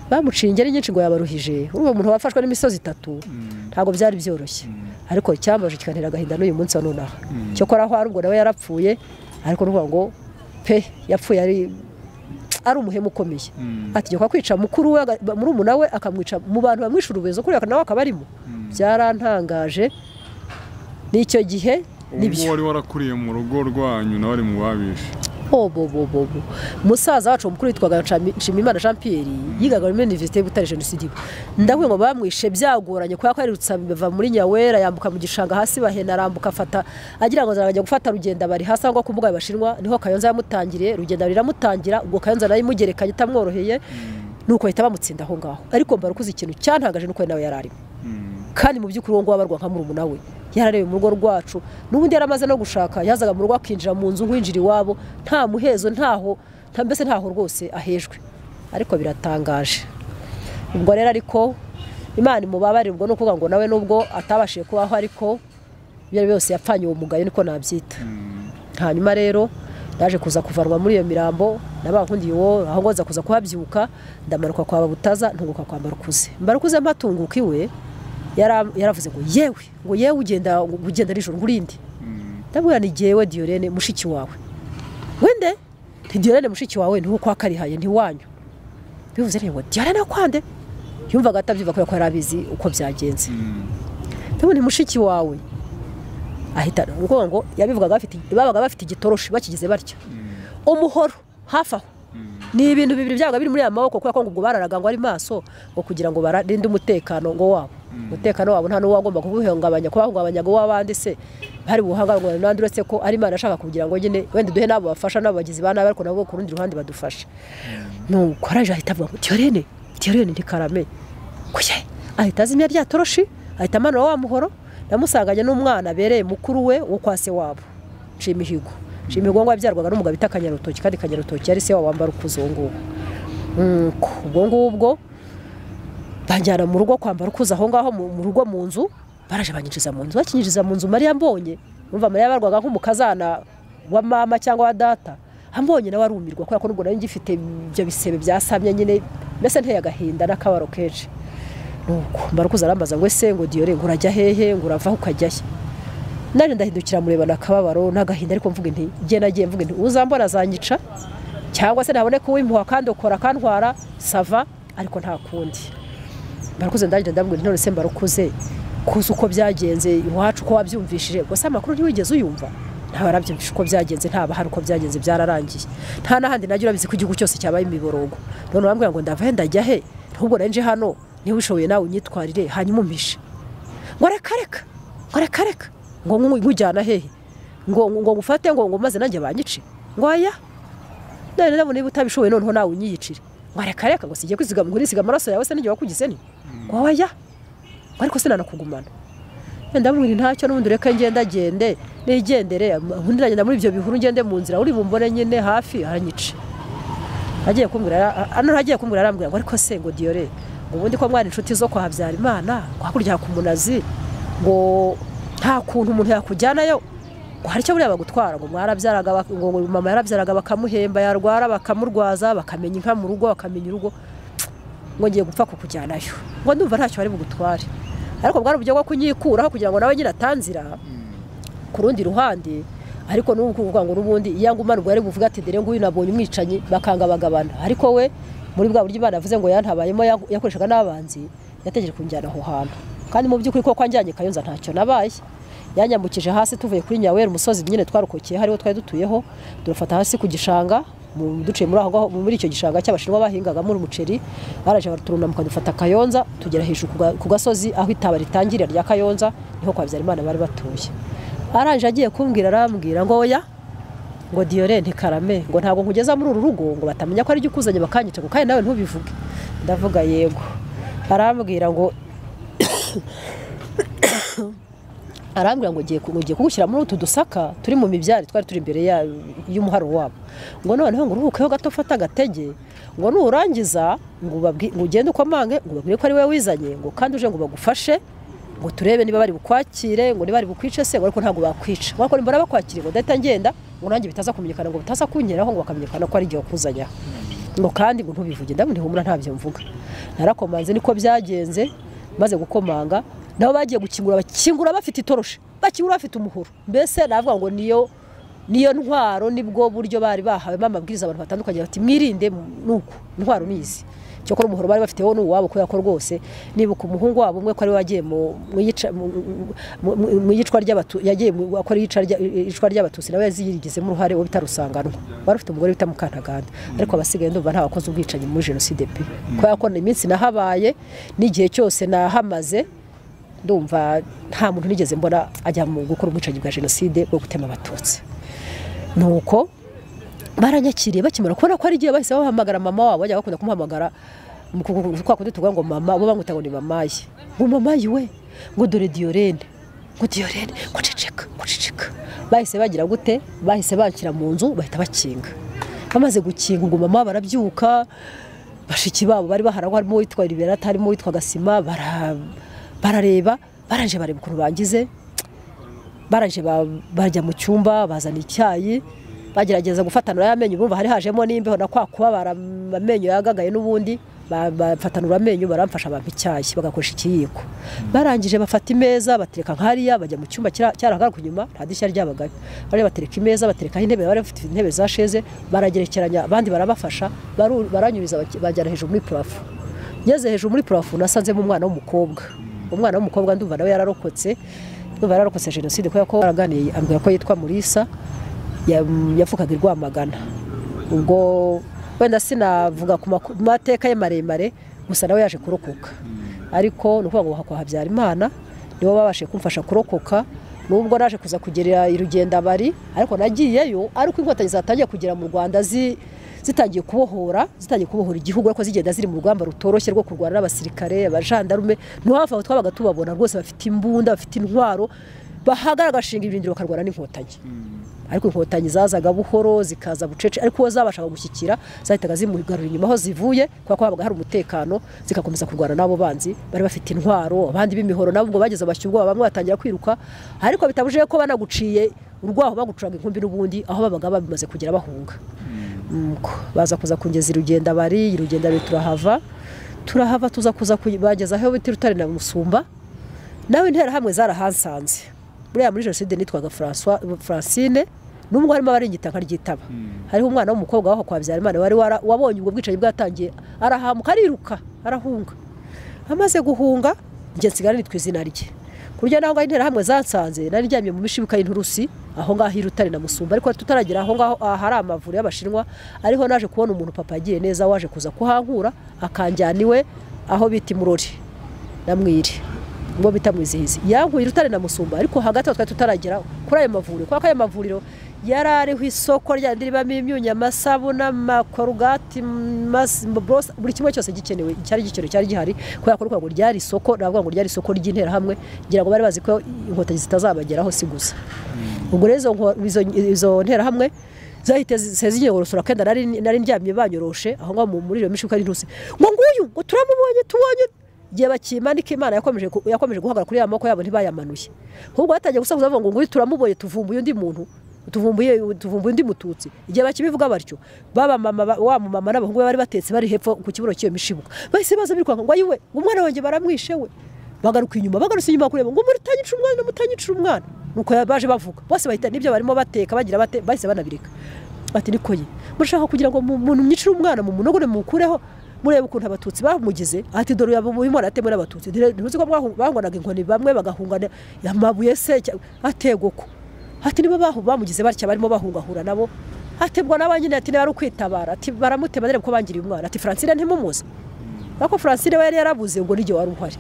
bamuciye ingeri nyinshi ngo yabaruhije urumva umuntu wafashwe n'imisozi 3 ntago byari byoroshye ariko cyambaje kikantera agahinda n'uyu munsi anonaha cyo kora aho arubwo nawe yarapfuye ariko ruvuga ngo pe yapfuye ari umuhemu ukomeye ategeka kwica mukuru we muri umuna we akamwica mu bantu bamwisha urubezo kuri nawe akabarimo byarantangaje n'icyo gihe nibyo wari warakuriye mu rugo rwanyu nawe ari mu babishe musaza wacu mukuru witwaga Nshimiyimana Jean Pierre yigaga muri Université Butare Jenoside ndavuye ngo bamwishe byagoranye kwa kwarirutsa biva muri Nyawera yambuka mu gishanga hasi bahena arambuka afata agira ngo zarajya gufata rugenda bari hasa ngo kumbuga y'abashinwa niho Kayonza yamutangiriye rugenda riramutangira ubwo Kayonza nayo imugerekanye tamworoheye nuko ahita bamutsinda aho ngaho ariko Mbarukuze ikintu cyantagaje nuko nawe yararimo kandi mu by'ukuri ngo wabarwa nka murumuna we yararebe mu rugo rwacu n'ubundi yaramaze no gushaka yazaga mu rugo akinjira mu nzu nkwinjira iwabo nta muhezo ntaho mbese ntaho rwose ahejwe ariko biratangaje ubwo rero ariko Imana imubabare ubwo no kuvuga ngo nawe nubwo atabashije kubaho ariko ibyo byose yapfanye uwo mugayo niko nabyita hanyuma rero naje kuza kuvanwa muri iyo mirambo nabankundiye uwo aho ngoza kuza kuhabyuka ndamanuka kwa Butaza ntunguka kwa Mbarukuze mpatunguka iwe yaravuze ngo yewe ugenda nijoro ngurindi ndabwira ni jewe Diorene mushiki wawe wende Diorene mushiki wawe ni uko akarihaye nti wanyu bivuze ngo Diorene kwande yumvaga atabyiva ko yarabizi uko byagenze ndabona mushiki wawe ahita ngo yabivugaga babaga bafite igitoroshi bakigize batyo umuhoro hafa ni ibintu bibiri byaga biri muri ya maboko kuko ngo bararaga ngo ari maso ngo kugira ngo barinde umutekano ngo wabo umutekano wabo nta n'uwo agomba kubuhungabanya kubahungabanya ngo wabandi se hari buhanga ngo nandi uretse ko ari Imana ashaka kugira ngo nyine wende duhe nabo bafasha nabo bagizi bana ariko nabo ku rundi ruhande badufasha nuko araje ahita avuga ngo Diorene ntikarame kuye ahita azimya rya toroshi ahita amanura wa muhoro namusanganye n'umwana bereye mukuru we wo kwase wabo Nshimihigo ngo abyarwaga n'umugabo bita Kanyarutoki kandi Kanyarutoki yari se wa Mbarukuze ubwo ngubwo banjyana mu rugo kwa Mbarukuze aho ngaho mu rugo mu nzu baraje banyinjiza mu nzu bakinyinjiza mu nzu Mariya mbonye umva Mariya barwaga nk'umukazana wa mama cyangwa wa data ambonye nawe arumirwa kubera ko nubwo nari ngifite ibyo bisebe byasamye nyine mbese nteye agahinda n'akabaro kenshi nuko Mbarukuze arambaza ngo ese ngo Diorene ngo urajya hehe ngo urava ukajyahe nari ndahindukira mureba nakababaro n'agahinda ariko mvuga nti je nagiye mvuga nti uzambona zanyica cyangwa se nabone ko wimpuha kandi ukora kantwara sava ariko nta kundi Mbarukuze ndaje ndabwira none se Mbarukuze kuza uko byagenze iwacu ko wabyumvishije gusa amakuru ntiwigeze uyumva nta barabyumvisha uko byagenze nta bahari uko byagenze byararangiye nta nahandi nagira bizi ku gihugu cyose cyabaye imiborogo none bambwira ngo ndava ndajya he ahubwo nanje hano niba ushoboye nawe unyitwarire hanyuma umpishe ngo reka ngo nkujyana hehe ngo ngufate ngo maze nanjye banyice ngo aya none nabone niba utabishoboye noneho nawe unyiyicire ngo reka ngo sije kwizigama ngo nisiga amaraso yawe se nijye wakugize ni ngo aya ariko sinanakugumana ndabwira ntacyo n'ubundi reka ngende nigendere ubundi nagenda muri ibyo bihuru ngende mu nzira uri bumbone nyine hafi aranyice agiye kumbwira arambwira ngo ariko se ngo Diorene ubundi ko mwana inshuti zo kwa Habyarimana kwakurya ku munazi ngo nta kuntu umuntu yakujyanayo ngo hari cyo buriya bagutwara ngo mwarabyaraga ngo mama yarabyaraga bakamuhemba yarwara bakamurwaza bakamenya inka mu rugo bakamenya urugo ngo ngiye gupfa kukujyanayo ngo ndumva ntacyo bari bugutware ariko bwari uburyo bwo kunyikuraho kugira ngo nawe nyine atanzira ku rundi ruhande ariko n'ubu kuvuga ngo n'ubundi iyangumana ubwo yari buvuga ati dore nguyu nabonye umwicanyi bakanga bagabana ariko we muri bwa buryo Imana yavuze ngo yantabayemo yakoreshaga n'abanzi yategereje kunjyana aho hantu kandi mu by'ukuri ko kwanjyanye Kayonza ntacyo nabaye yanyambukije hasi tuvuye kuri Nyawera umusozi nyine twarukokeye hariho twari dutuyeho durafata hasi ku gishanga mu duce muri aho muri icyo gishanga cy'abashinwa bahingaga muri umuceri baraje baraturundamuka dufata Kayonza tugera hejuru ku gasozi aho itaba ritangirira rya Kayonza niho kwa Habyarimana bari batuye araje agiye kumbwira arambwira ngo oya ngo Diorene ntikarame ngo ntabwo nkugeza muri uru rugo ngo batamenya ko ari cyo ukuzanye bakanyica ngo kandi nawe ntubivuge ndavuga yego arambwira ngo arambwira ngo ugiye kugushyira muri utu dusaka turi mu mibyari twari turi imbere y'umuharo wabo ngo noneho ngo uruhukeho gato fata agatege ngo nurangiza ngo ugende ukomange ngo babwire ko ari we wizanye ngo kandi uje ngo bagufashe ngo turebe niba bari bukwakire ngo niba bari bukwice se ngo ariko ntabwo bakwica ngo nimbara bakwakire ngo dahita ngenda ngo nanjye bitaza kumenyekana ngo bitaza kunyeraho ngo bakamenyekana ko ari igihe kuzanya ngo kandi ngo ntubivuge ndabona ihumura ntabyo mvuga narakomanze niko byagenze maze gukomanga nabo bagiye bakingura bafite itoroshi bakingura bafite umuhoro mbese navuga ngo niyo ntwaro nibwo buryo bari bahawe amabwiriza abantu batandukanye bati mwirinde nuko ntwaro nizi cyo ko umuhoro bari bafiteho n'uwabo ko yakora rwose nibuka umuhungu wabo umwe ko ari wagiye mu yicwa ry'abatu yagiye akora yicwa ry'abatusi nawe yazirigizemo uruhare wo bitarusanganwa bari ufite umugore bita Mukantaganda ariko abasigaye ndumva nta bakoze ubwicanyi muri jenoside pe ko yakora iminsi nahabaye n'igihe cyose nahamaze ndumva nta muntu nigeze mbona ajya mu gukora ubwicanyi bwa jenoside bwo gutema abatutsi nuko baranyakiriye bakimara kubona ko ari igihe bahise bahamagara mama wabo bajya bakunda kumuhamagara kwa kundi tuvuga ngo mama bo bamwita ngo ni mamaye ngo mamaye we ngo dore Diorene ngo Diyorene kuceceka bahise bagira gute bahise banshyira mu nzu bahita bakinga bamaze gukinga ngo mama barabyuka bashiki babo bari baharangwa harimo witwa Liberata harimo witwa Gasima barareba baranje bareba ukuntu bangize baranje bajya mu cyumba bazana icyayi bagerageza gufatanura y'amenyo bumva hari hajemo n'imbeho na kwa kuba baramenyo yagagaye n'ubundi bafatanura amenyo baramfasha bampa icyayi bagakoresha ikiyiko barangije bafata imeza batereka nkariya bajya mu cyumba cyarahagara kunyuma hadishya ryabagaye bari batereka imeza batereka intebe bari bafite intebe za sheze baragerekeranya abandi barabafasha baranyuriza bajyana hejuru muri plafo ngeze hejuru muri plafo nasanzemo umwana w'umukobwa ndumva nawe yararokotse jenoside ko yaraganiye ambwira ko yitwa Mulisa yavukaga i Rwamagana ubwo wenda sinavuga ku mateka ye maremare gusa nawe yaje kurokoka ariko nuko ngo kwa Habyarimana nibo babashe kumfasha kurokoka nubwo naje kuza kugerera irugenda bari ariko nagiyeyo ariko inkotanyi zatangiye kugera mu Rwanda zitangiye kubohora igihugu ariko zigenda ziri mu rugamba rutoroshye rwo kurwana n'abasirikare abajandarume ntuhafa twabaga tubabona rwose bafite imbunda bafite intwaro bahagaragashinga ibirindiro bakarwana n'inkotanyi ariko inkotanyi zazaga buhoro zikaza bucece ariko zabashaga gushyikira zahitaga zimugarura inyuma aho zivuye kuko habaga hari umutekano zikakomeza kurwana nabo banzi bari bafite intwaro abandi b'imihoro nabo ngo bageze bashyubwo bamwe batangira kwiruka ariko bitabujije ko banaguciye urwaho bagucuranga inkumbi n'ubundi aho babaga bamaze kugera bahunga baza kuza kungeza irugenda bari turahava tuza kuza bageza aho biti Rutare na Musumba nawe intera hamwe zarahansanze buriya muri jenoside nitwaga Francine nubwo harimo abaringita nkaryitaba hariho umwana w'umukobwa waho kwa Habyarimana wari wabonye ubwo bwicanyi bwatangiye arahamuka ariruka arahunga amaze guhunga nge nsigara nitwa izina rye kurya naho ngaho intera hamwe zansanze nari ryamye mu mishibuka y'inturusi aho ngaho Rutare na Musumba ariko tutaragira aho ngaho hari amavuri y'abashinwa ariho naje kubona umuntu papa agiye neza waje kuza kuhankura akanjyana iwe aho bita Imurori na Mwiri ngo bita Mwizihizi yankuye Rutare na Musumba ariko hagati aho tutaragera kuri ayo mavuriro kwa ayo mavuriro yarariho isoko rya ndiribamo imyunya amasabu n'amakorugati buri kimwe cyose gikenewe cyari gihari kubera ko rwego ryari isoko navuga ngo ryari isoko ry'intera hamwe ngira ngo bari bazi ko inkotanyi zitazabageraho si gusa ubwo rero izo ntera hamwe zahite sezinyorosura kandi nari ndyamye banyoroshe aho ngaho muri iyo mishuka y'intusi ngo nguyu ngo turamubonye tubonye giye bakimanika Imana yakomeje guhagarara kuri ya moko yabo ntibayamanuye ahubwo batangiye gusakuza bavuga ngo nguyu turamubonye tuvumbuye undi muntu tuvumbuye undi mututsi igihe bakibivuga batyo baba mama wa mama n'abahungu bari batetse bari hepfo ku kiburo cy'iyo mishibuka bahise baza birwa ngo ayiwe umwana wanjye baramwishe we bagaruka inyuma kureba ngo mutanyicira umwana nuko baje bavuga bose bahita nibyo barimo bateka bagira bate bahise banabireka ati niko ye mushaka kugira ngo umuntu myicire umwana mu munogore mukureho murebe ukuntu abatutsi bamugize ati dore yabo mubimora atemwe n'abatutsi ntuzi ko bahunganaga inkoni bamwe bagahungana yamabuye se ategoko ati nibo bamugize batya barimo bahungahura nabo atebwa n'abanyine ati bari kwitabara ati baramutema dore ko bangiriye umwana ati Francine ntimumuze bako Francine we yari yarabuze ngo nige wari uhari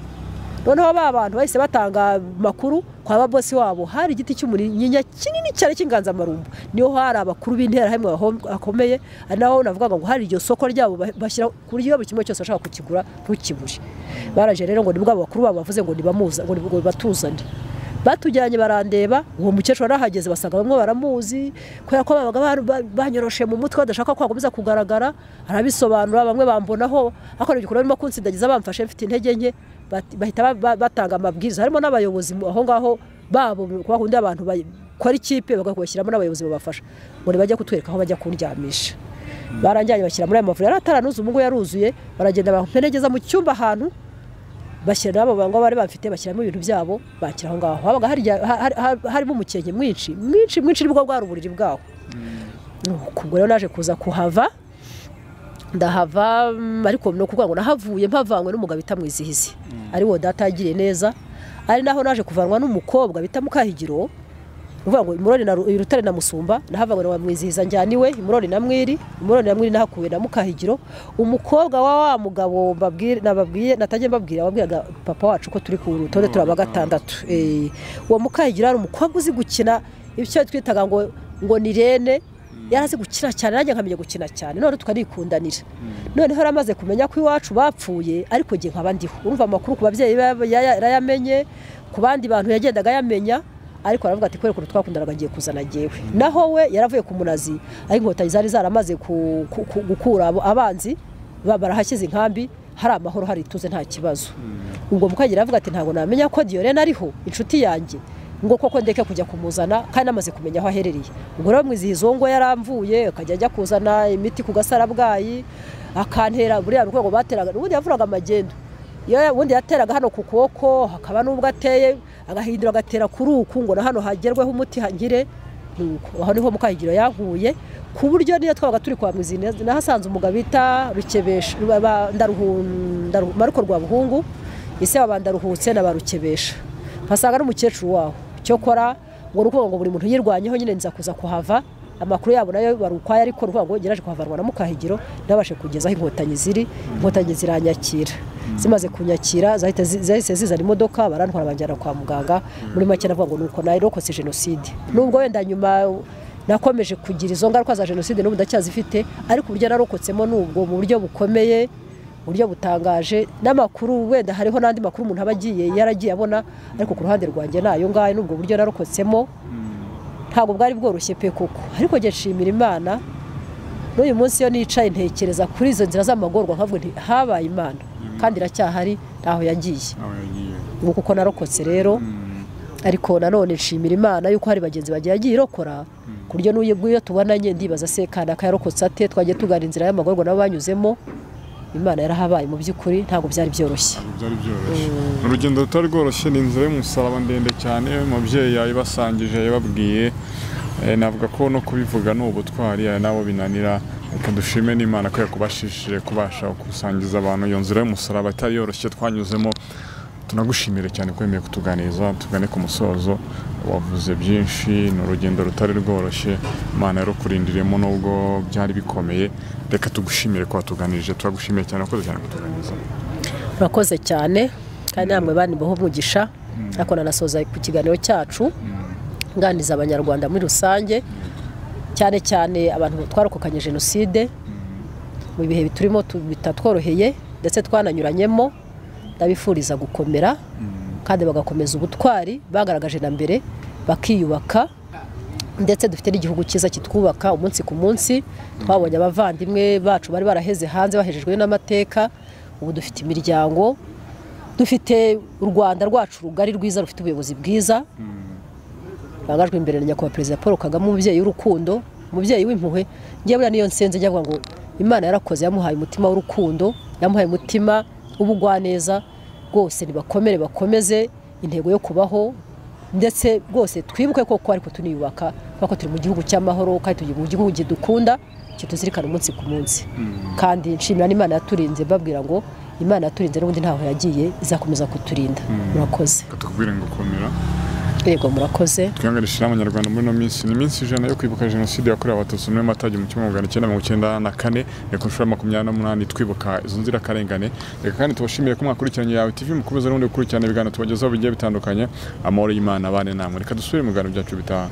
noneho abantu bahise batanga makuru kwa babosi wabo hari igiti cy'umunyinya kinini cyane cy'inganzamarumbu niho hari abakuru b'intera hamwe akomeye naho navuga ngo hari iryo soko ryabo bashyira kuri iyo buri kimwe cyose ashaka kukigura ntukibuje baraje rero ngo nibwo abakuru babo bavuze ngo nibamuza ngo batuzane batujyanye barandeba uwo mukecuru arahageze basanga bamwe baramuzi kubera ko babaga banyoroshe mu mutwe badashaka ko akomeza kugaragara arabisobanura bamwe bambonaho akora igikorwa barimo kunsindagiza bamfashe mfite intege nke bahita batanga amabwiriza harimo n'abayobozi aho ngaho babo bahundi abantu bakora ikipe bagakoshyiramo n'abayobozi babafasha ngo bajya kutwereka aho bajya kundyamisha baranjyanye bashyira muri ayo mavuriro arataranuza umungu yaruzuye baragenda bampenegeza mu cyumba ahantu bashyira nabo bango bari bafite bashyiramo ibintu byabo bakira aho ngaho habaga harimo umukenke mwinshi nibwo bwari uburiri bwaho ubwo rero naje kuza kuhava ndahava ariko no kuvuga ngo nahavuye mpavanywe n'umugabo bita Mwizihizi ari wo data yagiriye neza ari naho naje kuvanwa n'umukobwa bita Mukahigiro uvuga ngo Imurori na Rutare na Musumba nahavanywe na Mwizihiza njyaniwe Imurori na Mwiri nahakuwe na Mukahigiro umukobwa wa mugabo nababwiye natajye mbabwira wabwiraga papa wacu ko turi ku rutonde turaba gatandatu uwo Mukahigiro ari umukobwa uzi gukina ibyo twitaga ngo ni Rene yarazi gukina cyane nanjye nkamenya gukina cyane none tukanikundanira noneho yaramaze kumenya ko iwacu bapfuye ariko ngiye nkaba ndiho urumva amakuru ku babyeyi yarayamenye ku bandi bantu yagendaga yamenya ariko aravuga ati kwereka twakundanaga ngiye kuzana jewe naho we yaravuye ku munazi ariko inkotanyi zari zaramaze gukura abanzi barahashyize inkambi hari amahoro hari ituze nta kibazo ubwo mukagira avuga ati ntabwo namenya ko Diorene ariho inshuti yanjye ngo koko ndeke kujya kumuzana kandi amaze kumenya aho aherereye ubwo rero mwizihizo ngo yaramvuye akajya ajya kuzana imiti ku Gasarabwayi akantera buriya rwego bateraga ubundi yavuraga amagendo iyo ubundi yateraga hano ku kuboko hakaba n'ubwo ateye agahindura agatera kuri uku ngo na hano hagerweho umuti hangire nuko aho niho Mukahigiro yahuye ku buryo niyo twabaga turi kwa Mwizine nahasanze umugabo bita Rukebesha Mariko Rwabuhungu ise babandaruhutse na barukebesha pasanga n'umukecuru waho cyo kora ngo ruko ngo buri muntu yirwanyeho nyine nza kuza kuhava amakuru yabo nayo barukwaya ariko ruvuga ngo geraje kuhavanwa na Mukahigiro nabashe kugeza aho inkotanyi ziranyakira zimaze kunyakira zahise zizana imodoka barantwara banjyana kwa muganga muri make navuga ngo nuko narokotse jenoside nubwo wenda nyuma nakomeje kugira izo ngaruka za jenoside n'ubu ndacyazifite ariko buryo narokotsemo nubwo mu buryo bukomeye buryo butangaje n'amakuru wenda hariho nandi makuru umuntu abagiye yaragiye abona ariko ku ruhande rwanjye nayo ngaye nubwo buryo narokotsemo ntabwo bwari bworoshye pe koko ariko nge nshimira Imana n'uyu munsi yo nicaye ntekereza kuri izo nzira z'amagorwa nkavuga nti habaye Imana kandi iracyahari ntaho yagiye ubu kuko narokotse rero ariko nanone nshimira Imana yuko hari bagenzi bagiye irokora kuryo n'uyo tubonanye ndibaza se kana kayarokotse ate twagiye tugana inzira y'amagorwa nabo banyuzemo Imana yarahabaye mu by'ukuri ntabwo byari byoroshye urugendo rutari rworoshye ni inzira y'umusaraba ndende cyane umubyeyi yayibasangije yababwiye navuga ko no kubivuga n'ubutwari nabo binanira reka dushime n'Imana ko yakubashishije kubasha gusangiza abantu iyo nzira y'umusaraba itari yoroshye twanyuzemo tunagushimire cyane ko yemeye kutuganiza tugane ku musozo wavuze byinshi ni urugendo rutari rworoshye Imana yarukurindiriyemo nubwo byari bikomeye reka tugushimire ko watuganirije turagushimiye cyane ko cyane kutuganiza urakoze cyane kandi namwe bandi boho umugisha ariko nanasoza ku kiganiro cyacu nganiza abanyarwanda muri rusange cyane cyane abantu twarokokanye jenoside mu bihe biturimo bitatworoheye ndetse twananyuranyemo ndabifuriza gukomera kandi bagakomeza ubutwari bagaragaje na mbere bakiyubaka ndetse dufite n'igihugu cyiza kitwubaka umunsi ku munsi twabonye abavandimwe bacu bari baraheze hanze bahejejwe n'amateka ubu dufite imiryango dufite u Rwanda rwacu rugari rwiza rufite ubuyobozi bwiza bagajwe imbere na nyakubahwa Perezida Paul Kagame umubyeyi w'urukundo umubyeyi w'impuhwe ngiye buriya niyo nsenze njya ngo Imana yarakoze yamuhaye umutima w'urukundo yamuhaye umutima ubugwaneza rwose nibakomere bakomeze intego yo kubaho ndetse rwose twibuke koko ariko tuniyubaka kuko turi mu gihugu cy'amahoro kandi turi mu gihugu gidukunda kituzirikana umunsi ku munsi kandi nshimira n'Imana yaturinze babwira ngo Imana yaturinze n'ubundi ntaho yagiye izakomeza kuturinda murakoze tukubwire ngo komera yego murakoze twihanganishije abanyarwanda muri no minsi ni minsi ijana yo kwibuka jenoside yakorewe abatutsi muri Mata 1994 reka nshura 28 twibuka izo nzirakarengane reka kandi tubashimiye ko mwakurikiranye yawe TV mukomeza n'undi gukurikirana ibiganiro tubagezaho bigiye bitandukanye amahoro y'Imana bane namwe reka dusubire mu biganiro byacu bitaha